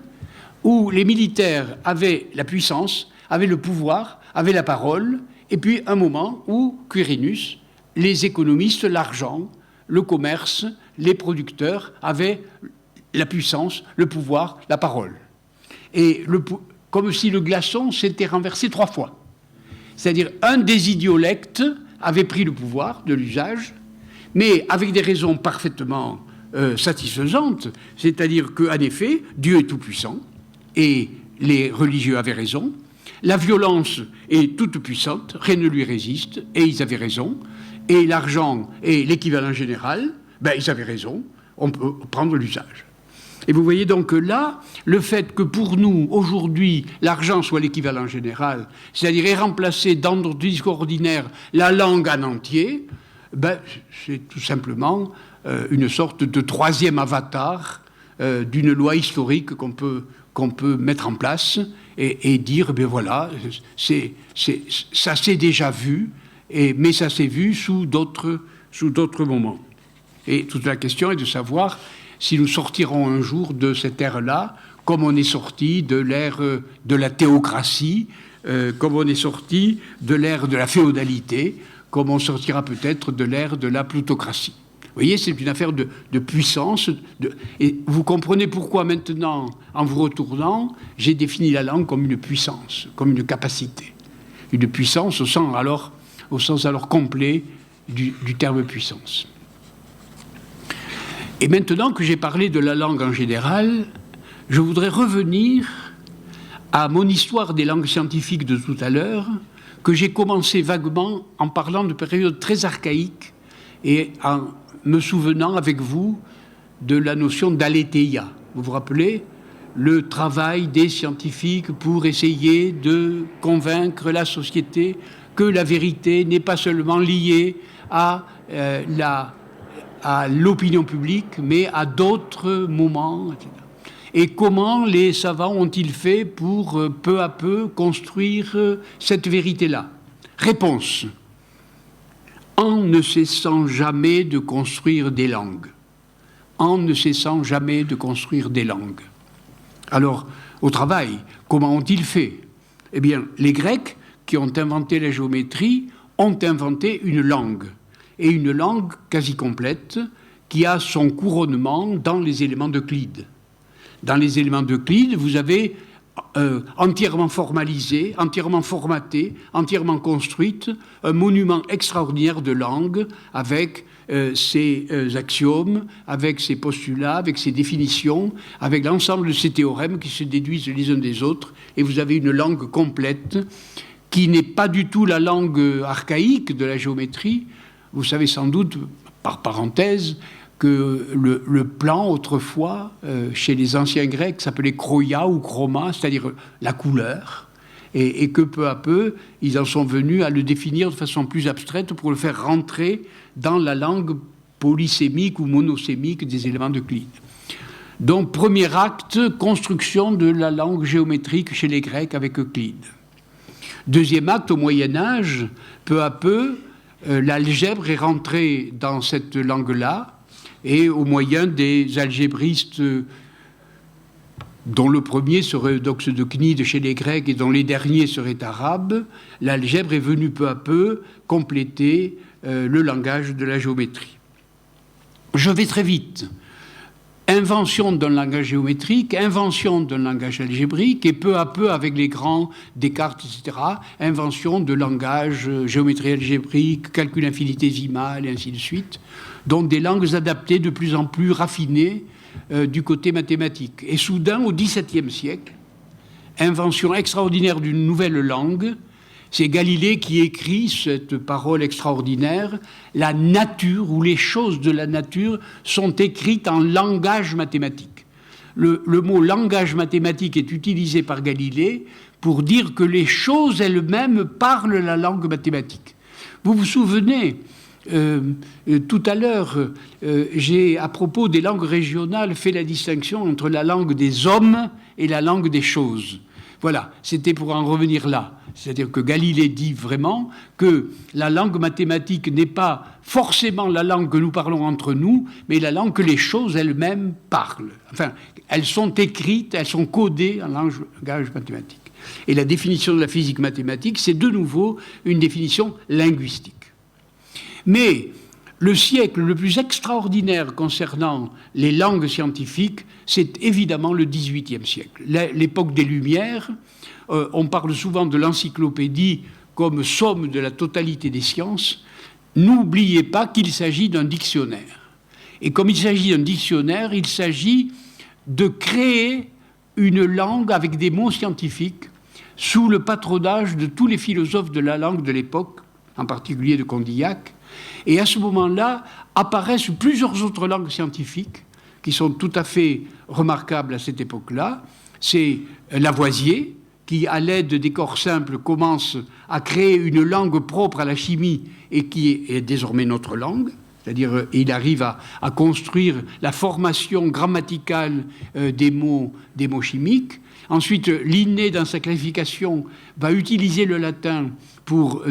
où les militaires avaient la puissance, avaient le pouvoir, avaient la parole, et puis un moment où Quirinus, les économistes, l'argent, le commerce, les producteurs avaient la puissance, le pouvoir, la parole. Et comme si le glaçon s'était renversé 3 fois. C'est-à-dire un des idiolectes avait pris le pouvoir de l'usage, mais avec des raisons parfaitement satisfaisantes, c'est-à-dire qu'en effet, Dieu est tout-puissant, et les religieux avaient raison, la violence est toute puissante, rien ne lui résiste, et ils avaient raison, et l'argent est l'équivalent général, ben ils avaient raison, on peut prendre l'usage. Et vous voyez donc que là, le fait que pour nous, aujourd'hui, l'argent soit l'équivalent général, c'est-à-dire remplacer dans notre discours ordinaire la langue en entier, ben, c'est tout simplement une sorte de 3e avatar d'une loi historique qu'on peut mettre en place et dire, ben voilà, ça s'est déjà vu, mais ça s'est vu sous d'autres moments. Et toute la question est de savoir si nous sortirons un jour de cette ère-là, comme on est sorti de l'ère de la théocratie, comme on est sorti de l'ère de la féodalité, comme on sortira peut-être de l'ère de la plutocratie. Vous voyez, c'est une affaire de puissance. Et vous comprenez pourquoi maintenant, en vous retournant, j'ai défini la langue comme une puissance, comme une capacité. Une puissance au sens alors complet du terme puissance. Et maintenant que j'ai parlé de la langue en général, je voudrais revenir à mon histoire des langues scientifiques de tout à l'heure, que j'ai commencé vaguement en parlant de périodes très archaïques et en me souvenant avec vous de la notion d'aletheia. Vous vous rappelez ? Le travail des scientifiques pour essayer de convaincre la société que la vérité n'est pas seulement liée à l'opinion publique, mais à d'autres moments, etc. Et comment les savants ont-ils fait pour peu à peu construire cette vérité-là ? Réponse. En ne cessant jamais de construire des langues. En ne cessant jamais de construire des langues. Alors, au travail, comment ont-ils fait ? Eh bien, les Grecs, qui ont inventé la géométrie, ont inventé une langue. Et une langue quasi complète, qui a son couronnement dans les éléments d'Euclide. Dans les éléments d'Euclide, vous avez entièrement formalisé, entièrement formaté, entièrement construite, un monument extraordinaire de langue avec ses axiomes, avec ses postulats, avec ses définitions, avec l'ensemble de ses théorèmes qui se déduisent les uns des autres, et vous avez une langue complète qui n'est pas du tout la langue archaïque de la géométrie. Vous savez sans doute, par parenthèse, que le plan, autrefois, chez les anciens Grecs, s'appelait chroia ou chroma, c'est-à-dire la couleur, et que peu à peu, ils en sont venus à le définir de façon plus abstraite pour le faire rentrer dans la langue polysémique ou monosémique des éléments d'Euclide. Donc, premier acte, construction de la langue géométrique chez les Grecs avec Euclide. Deuxième acte, au Moyen-Âge, peu à peu, l'algèbre est rentrée dans cette langue-là, et au moyen des algébristes, dont le premier serait Eudoxe de Cnide chez les Grecs et dont les derniers seraient arabes, l'algèbre est venue peu à peu compléter le langage de la géométrie. Je vais très vite. Invention d'un langage géométrique, invention d'un langage algébrique, et peu à peu, avec les grands, Descartes, etc., invention de langage, géométrie algébrique, calcul infinitésimal, et ainsi de suite, donc des langues adaptées de plus en plus raffinées du côté mathématique. Et soudain, au XVIIe siècle, invention extraordinaire d'une nouvelle langue, c'est Galilée qui écrit cette parole extraordinaire, la nature, ou les choses de la nature sont écrites en langage mathématique. Le mot langage mathématique est utilisé par Galilée pour dire que les choses elles-mêmes parlent la langue mathématique. Vous vous souvenez, tout à l'heure, j'ai, à propos des langues régionales, fait la distinction entre la langue des hommes et la langue des choses. Voilà, c'était pour en revenir là. C'est-à-dire que Galilée dit vraiment que la langue mathématique n'est pas forcément la langue que nous parlons entre nous, mais la langue que les choses elles-mêmes parlent. Enfin, elles sont écrites, elles sont codées en langage mathématique. Et la définition de la physique mathématique, c'est de nouveau une définition linguistique. Mais le siècle le plus extraordinaire concernant les langues scientifiques, c'est évidemment le XVIIIe siècle. L'époque des Lumières, on parle souvent de l'encyclopédie comme somme de la totalité des sciences. N'oubliez pas qu'il s'agit d'un dictionnaire. Et comme il s'agit d'un dictionnaire, il s'agit de créer une langue avec des mots scientifiques sous le patronage de tous les philosophes de la langue de l'époque, en particulier de Condillac. Et à ce moment-là, apparaissent plusieurs autres langues scientifiques qui sont tout à fait remarquables à cette époque-là. C'est Lavoisier, qui, à l'aide des corps simples, commence à créer une langue propre à la chimie et qui est désormais notre langue. C'est-à-dire, il arrive à construire la formation grammaticale des mots chimiques. Ensuite, Linné, dans sa classification, va utiliser le latin pour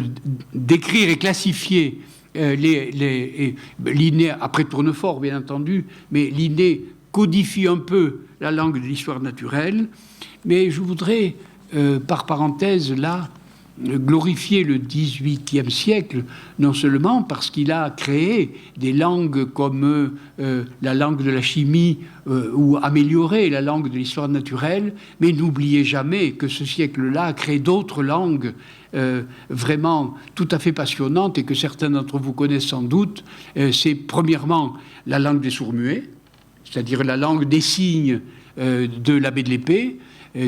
décrire et classifier Linné, après Tournefort, bien entendu, mais Linné codifie un peu la langue de l'histoire naturelle. Mais je voudrais, par parenthèse, là, glorifier le XVIIIe siècle, non seulement parce qu'il a créé des langues comme la langue de la chimie ou amélioré la langue de l'histoire naturelle, mais n'oubliez jamais que ce siècle-là a créé d'autres langues vraiment tout à fait passionnantes et que certains d'entre vous connaissent sans doute. C'est premièrement la langue des sourds-muets, c'est-à-dire la langue des signes de l'abbé de l'Épée,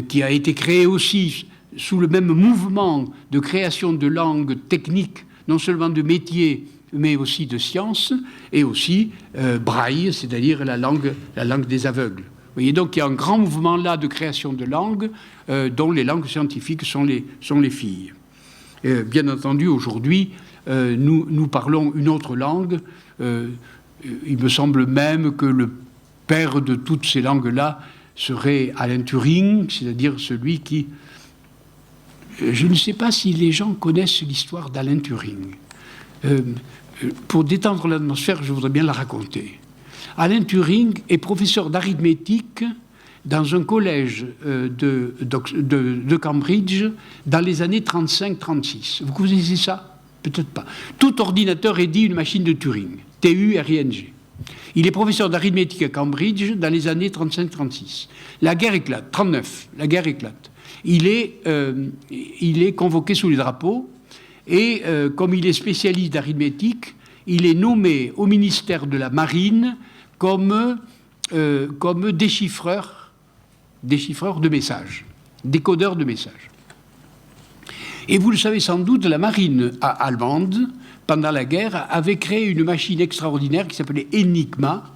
qui a été créée aussi sous le même mouvement de création de langues techniques, non seulement de métiers, mais aussi de sciences, et aussi Braille, c'est-à-dire la langue des aveugles. Vous voyez donc qu'il y a un grand mouvement là de création de langues, dont les langues scientifiques sont les filles. Bien entendu, aujourd'hui, nous parlons une autre langue. Il me semble même que le père de toutes ces langues-là serait Alan Turing, c'est-à-dire celui qui... Je ne sais pas si les gens connaissent l'histoire d'Alan Turing. Pour détendre l'atmosphère, je voudrais bien la raconter. Alan Turing est professeur d'arithmétique dans un collège de Cambridge dans les années 35-36. Vous connaissez ça? Peut-être pas. Tout ordinateur est dit une machine de Turing, T-U-R-I-N-G. Il est professeur d'arithmétique à Cambridge dans les années 35-36. La guerre éclate, 39, la guerre éclate. Il est convoqué sous les drapeaux et comme il est spécialiste d'arithmétique, il est nommé au ministère de la Marine comme déchiffreur de messages, décodeur de messages. Et vous le savez sans doute, la marine allemande, pendant la guerre, avait créé une machine extraordinaire qui s'appelait Enigma,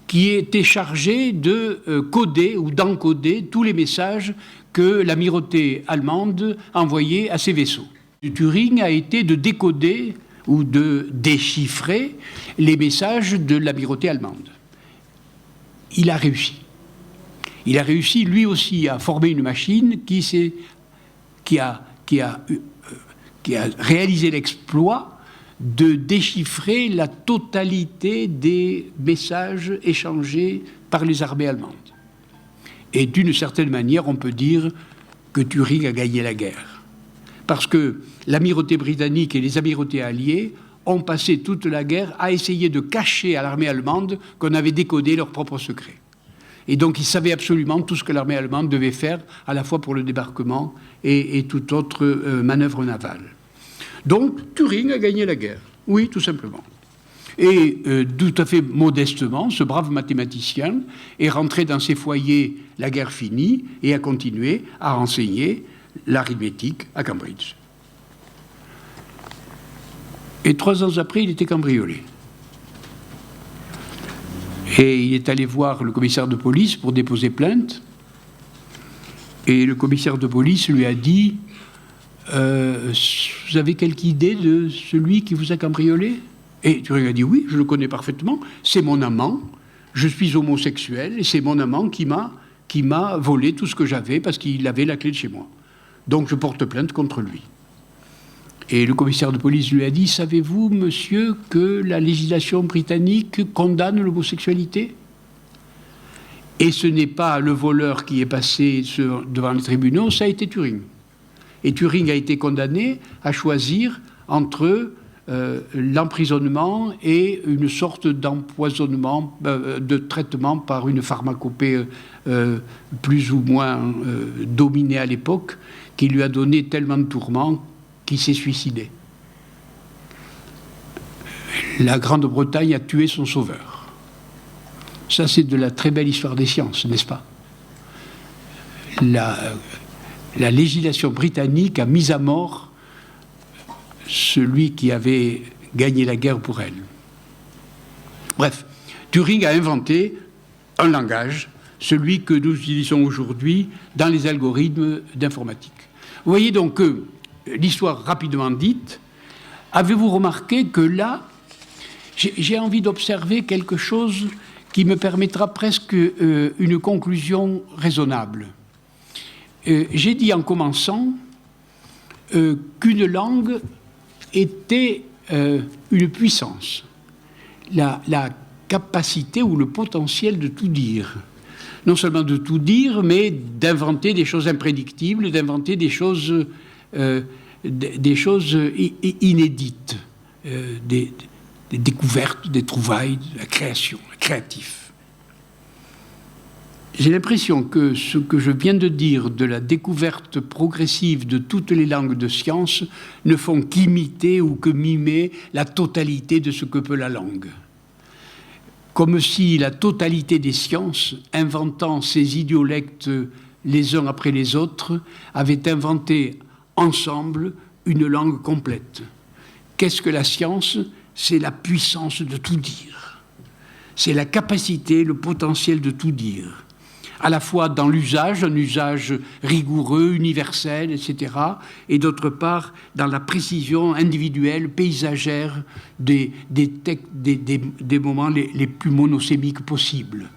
qui était chargée de coder ou d'encoder tous les messages que l'amirauté allemande envoyait à ses vaisseaux. Turing a été de décoder ou de déchiffrer les messages de l'amirauté allemande. Il a réussi. Il a réussi, lui aussi, à former une machine qui a réalisé l'exploit de déchiffrer la totalité des messages échangés par les armées allemandes. Et d'une certaine manière, on peut dire que Turing a gagné la guerre. Parce que l'amirauté britannique et les amirautés alliées ont passé toute la guerre à essayer de cacher à l'armée allemande qu'on avait décodé leurs propres secrets. Et donc ils savaient absolument tout ce que l'armée allemande devait faire, à la fois pour le débarquement et toute autre manœuvre navale. Donc Turing a gagné la guerre, oui, tout simplement. Et tout à fait modestement, ce brave mathématicien est rentré dans ses foyers la guerre finie et a continué à enseigner l'arithmétique à Cambridge. Et 3 ans après, il était cambriolé. Et il est allé voir le commissaire de police pour déposer plainte. Et le commissaire de police lui a dit « Vous avez quelque idée de celui qui vous a cambriolé ?» Et Turing a dit « Oui, je le connais parfaitement. C'est mon amant. Je suis homosexuel et c'est mon amant qui m'a volé tout ce que j'avais parce qu'il avait la clé de chez moi. Donc je porte plainte contre lui. » Et le commissaire de police lui a dit « Savez-vous, monsieur, que la législation britannique condamne l'homosexualité ?» Et ce n'est pas le voleur qui est passé devant les tribunaux, ça a été Turing. Et Turing a été condamné à choisir entre l'emprisonnement et une sorte d'empoisonnement, de traitement par une pharmacopée plus ou moins dominée à l'époque, qui lui a donné tellement de tourments qu'il s'est suicidé. La Grande-Bretagne a tué son sauveur. Ça, c'est de la très belle histoire des sciences, n'est-ce pas ? La législation britannique a mis à mort celui qui avait gagné la guerre pour elle. Bref, Turing a inventé un langage, celui que nous utilisons aujourd'hui dans les algorithmes d'informatique. Vous voyez donc que, l'histoire rapidement dite, avez-vous remarqué que là, j'ai envie d'observer quelque chose qui me permettra presque une conclusion raisonnable. J'ai dit en commençant qu'une langue était une puissance, la capacité ou le potentiel de tout dire. Non seulement de tout dire, mais d'inventer des choses imprédictibles, d'inventer des choses inédites, des découvertes, des trouvailles, de la création, le créatif. J'ai l'impression que ce que je viens de dire de la découverte progressive de toutes les langues de science ne font qu'imiter ou que mimer la totalité de ce que peut la langue. Comme si la totalité des sciences, inventant ces idiolectes les uns après les autres, avaient inventé ensemble une langue complète. Qu'est-ce que la science ? C'est la puissance de tout dire. C'est la capacité, le potentiel de tout dire. À la fois dans l'usage, un usage rigoureux, universel, etc., et d'autre part dans la précision individuelle, paysagère des moments les plus monosémiques possibles.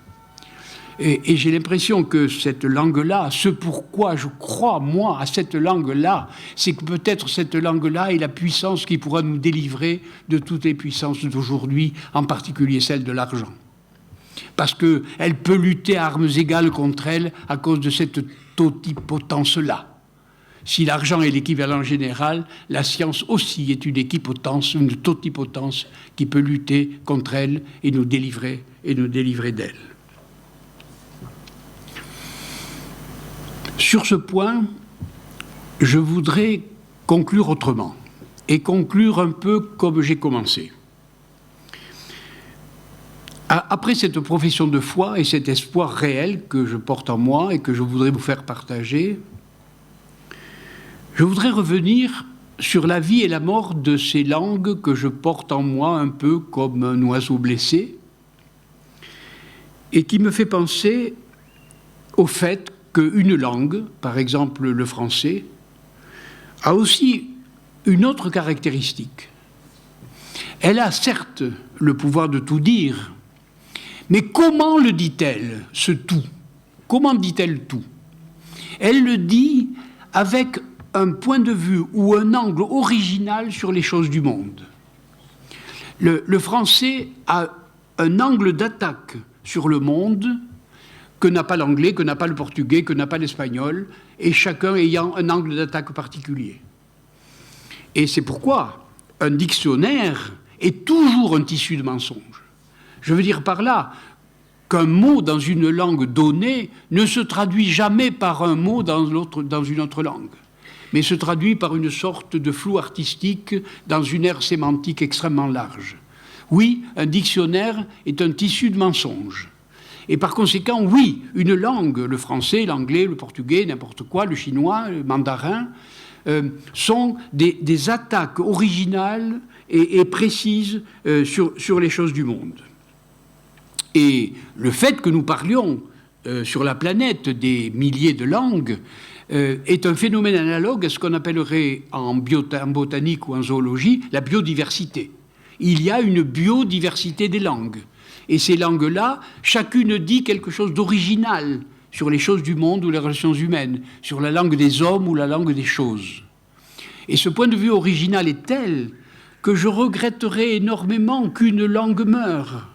Et j'ai l'impression que cette langue-là, ce pourquoi je crois, moi, à cette langue-là, c'est que peut-être cette langue-là est la puissance qui pourra nous délivrer de toutes les puissances d'aujourd'hui, en particulier celle de l'argent. Parce qu'elle peut lutter à armes égales contre elle à cause de cette totipotence-là. Si l'argent est l'équivalent général, la science aussi est une équipotence, une totipotence qui peut lutter contre elle et nous délivrer d'elle. Sur ce point, je voudrais conclure autrement, et conclure un peu comme j'ai commencé. Après cette profession de foi et cet espoir réel que je porte en moi et que je voudrais vous faire partager, je voudrais revenir sur la vie et la mort de ces langues que je porte en moi un peu comme un oiseau blessé et qui me fait penser au fait qu'une langue, par exemple le français, a aussi une autre caractéristique. Elle a certes le pouvoir de tout dire, mais comment le dit-elle, ce tout ? Comment dit-elle tout? Elle le dit avec un point de vue ou un angle original sur les choses du monde. Le français a un angle d'attaque sur le monde que n'a pas l'anglais, que n'a pas le portugais, que n'a pas l'espagnol, et chacun ayant un angle d'attaque particulier. Et c'est pourquoi un dictionnaire est toujours un tissu de mensonges. Je veux dire par là qu'un mot dans une langue donnée ne se traduit jamais par un mot dans une autre langue, mais se traduit par une sorte de flou artistique dans une aire sémantique extrêmement large. Oui, un dictionnaire est un tissu de mensonges. Et par conséquent, oui, une langue, le français, l'anglais, le portugais, n'importe quoi, le chinois, le mandarin, sont des attaques originales et précises sur les choses du monde. Et le fait que nous parlions sur la planète des milliers de langues est un phénomène analogue à ce qu'on appellerait en botanique ou en zoologie la biodiversité. Il y a une biodiversité des langues. Et ces langues-là, chacune dit quelque chose d'original sur les choses du monde ou les relations humaines, sur la langue des hommes ou la langue des choses. Et ce point de vue original est tel que je regretterais énormément qu'une langue meure.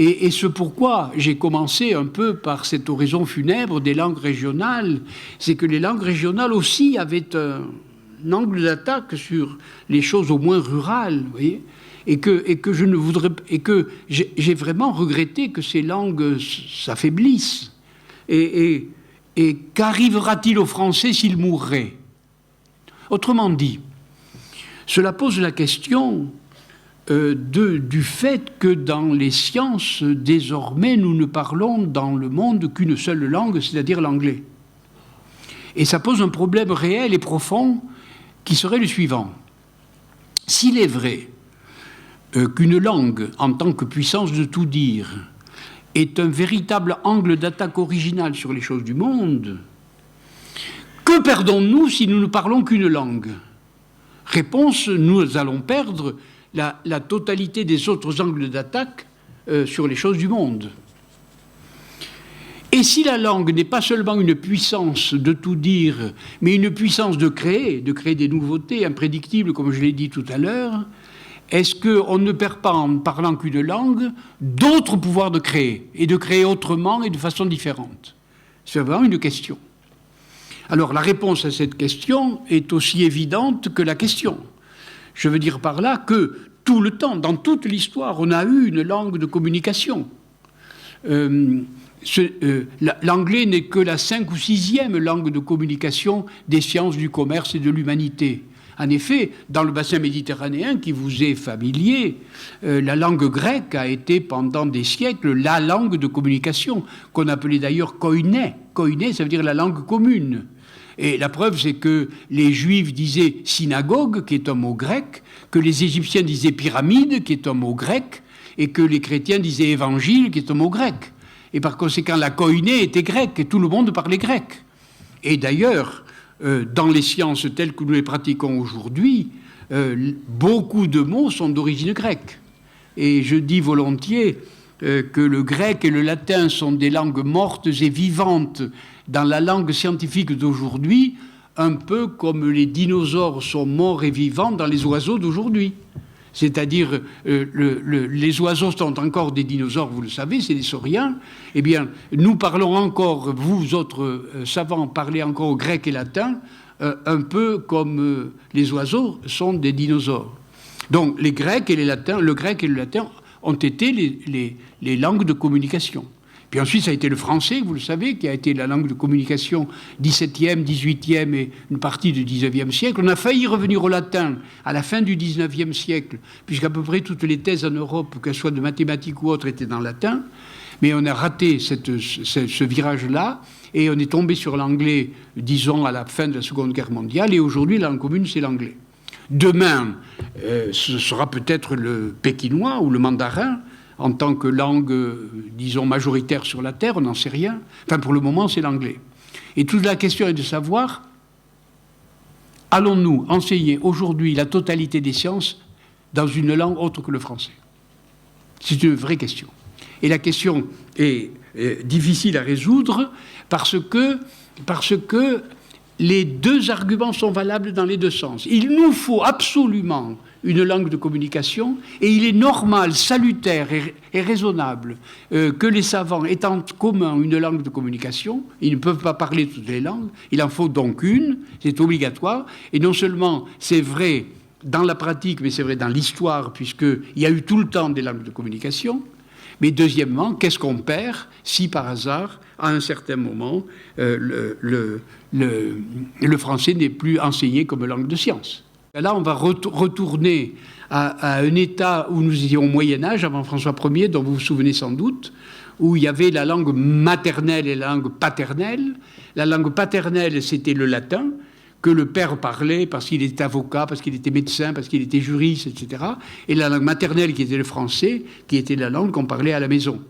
Et ce pourquoi j'ai commencé un peu par cette oraison funèbre des langues régionales, c'est que les langues régionales aussi avaient un angle d'attaque sur les choses au moins rurales, vous voyez, et que je ne voudrais, et que j'ai vraiment regretté que ces langues s'affaiblissent. Et qu'arrivera-t-il au français s'il mourrait? Autrement dit, cela pose la question du fait que dans les sciences, désormais, nous ne parlons dans le monde qu'une seule langue, c'est-à-dire l'anglais. Et ça pose un problème réel et profond qui serait le suivant. S'il est vrai qu'une langue, en tant que puissance de tout dire, est un véritable angle d'attaque original sur les choses du monde, que perdons-nous si nous ne parlons qu'une langue? Réponse, nous allons perdre la totalité des autres angles d'attaque sur les choses du monde. Et si la langue n'est pas seulement une puissance de tout dire, mais une puissance de créer des nouveautés imprédictibles, comme je l'ai dit tout à l'heure, est-ce qu'on ne perd pas, en parlant qu'une langue, d'autres pouvoirs de créer, et de créer autrement et de façon différente? C'est vraiment une question. Alors la réponse à cette question est aussi évidente que la question. Je veux dire par là que tout le temps, dans toute l'histoire, on a eu une langue de communication. L'anglais n'est que la 5e ou 6e langue de communication des sciences du commerce et de l'humanité. En effet, dans le bassin méditerranéen qui vous est familier, la langue grecque a été pendant des siècles la langue de communication, qu'on appelait d'ailleurs koiné. Koiné, ça veut dire la langue commune. Et la preuve, c'est que les Juifs disaient synagogue, qui est un mot grec, que les Égyptiens disaient pyramide, qui est un mot grec, et que les chrétiens disaient évangile, qui est un mot grec. Et par conséquent, la koiné était grecque, et tout le monde parlait grec. Et d'ailleurs, dans les sciences telles que nous les pratiquons aujourd'hui, beaucoup de mots sont d'origine grecque. Et je dis volontiers que le grec et le latin sont des langues mortes et vivantes dans la langue scientifique d'aujourd'hui, un peu comme les dinosaures sont morts et vivants dans les oiseaux d'aujourd'hui. C'est-à-dire, les oiseaux sont encore des dinosaures, vous le savez, c'est des sauriens. Eh bien, nous parlons encore, vous autres savants, parlez encore grec et latin, un peu comme les oiseaux sont des dinosaures. Donc, les Grecs et les latins, le grec et le latin ont été les langues de communication. Puis ensuite, ça a été le français, vous le savez, qui a été la langue de communication 17e, 18e et une partie du 19e siècle. On a failli revenir au latin à la fin du 19e siècle, puisqu'à peu près toutes les thèses en Europe, qu'elles soient de mathématiques ou autres, étaient dans le latin. Mais on a raté ce virage-là, et on est tombé sur l'anglais, disons, à la fin de la Seconde Guerre mondiale, et aujourd'hui, la langue commune, c'est l'anglais. Demain, ce sera peut-être le pékinois ou le mandarin, en tant que langue, disons, majoritaire sur la Terre, on n'en sait rien. Enfin, pour le moment, c'est l'anglais. Et toute la question est de savoir, allons-nous enseigner aujourd'hui la totalité des sciences dans une langue autre que le français? C'est une vraie question. Et la question est difficile à résoudre parce que les deux arguments sont valables dans les deux sens. Il nous faut absolument une langue de communication et il est normal, salutaire et raisonnable que les savants aient en commun une langue de communication. Ils ne peuvent pas parler toutes les langues, il en faut donc une, c'est obligatoire. Et non seulement c'est vrai dans la pratique, mais c'est vrai dans l'histoire, puisqu'il y a eu tout le temps des langues de communication. Mais deuxièmement, qu'est-ce qu'on perd si par hasard, à un certain moment, le français n'est plus enseigné comme langue de science? Là, on va retourner à un état où nous étions au Moyen-Âge, avant François Ier, dont vous vous souvenez sans doute, où il y avait la langue maternelle et la langue paternelle. La langue paternelle, c'était le latin, que le père parlait parce qu'il était avocat, parce qu'il était médecin, parce qu'il était juriste, etc. Et la langue maternelle, qui était le français, qui était la langue qu'on parlait à la maison.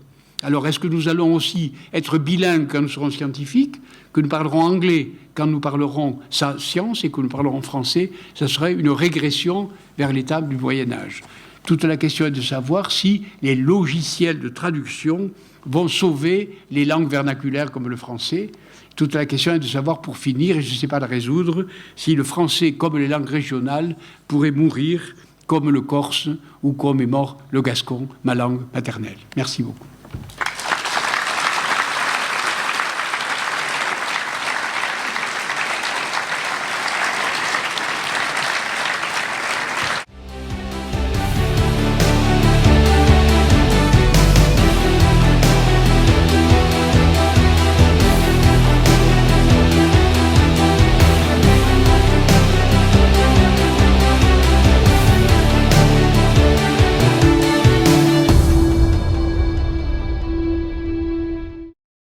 Alors, est-ce que nous allons aussi être bilingues quand nous serons scientifiques, que nous parlerons anglais quand nous parlerons science et que nous parlerons français? Ça serait une régression vers l'état du Moyen-Âge. Toute la question est de savoir si les logiciels de traduction vont sauver les langues vernaculaires comme le français. Toute la question est de savoir, pour finir, et je ne sais pas la résoudre, si le français, comme les langues régionales, pourrait mourir comme le corse ou comme est mort le gascon, ma langue maternelle. Merci beaucoup.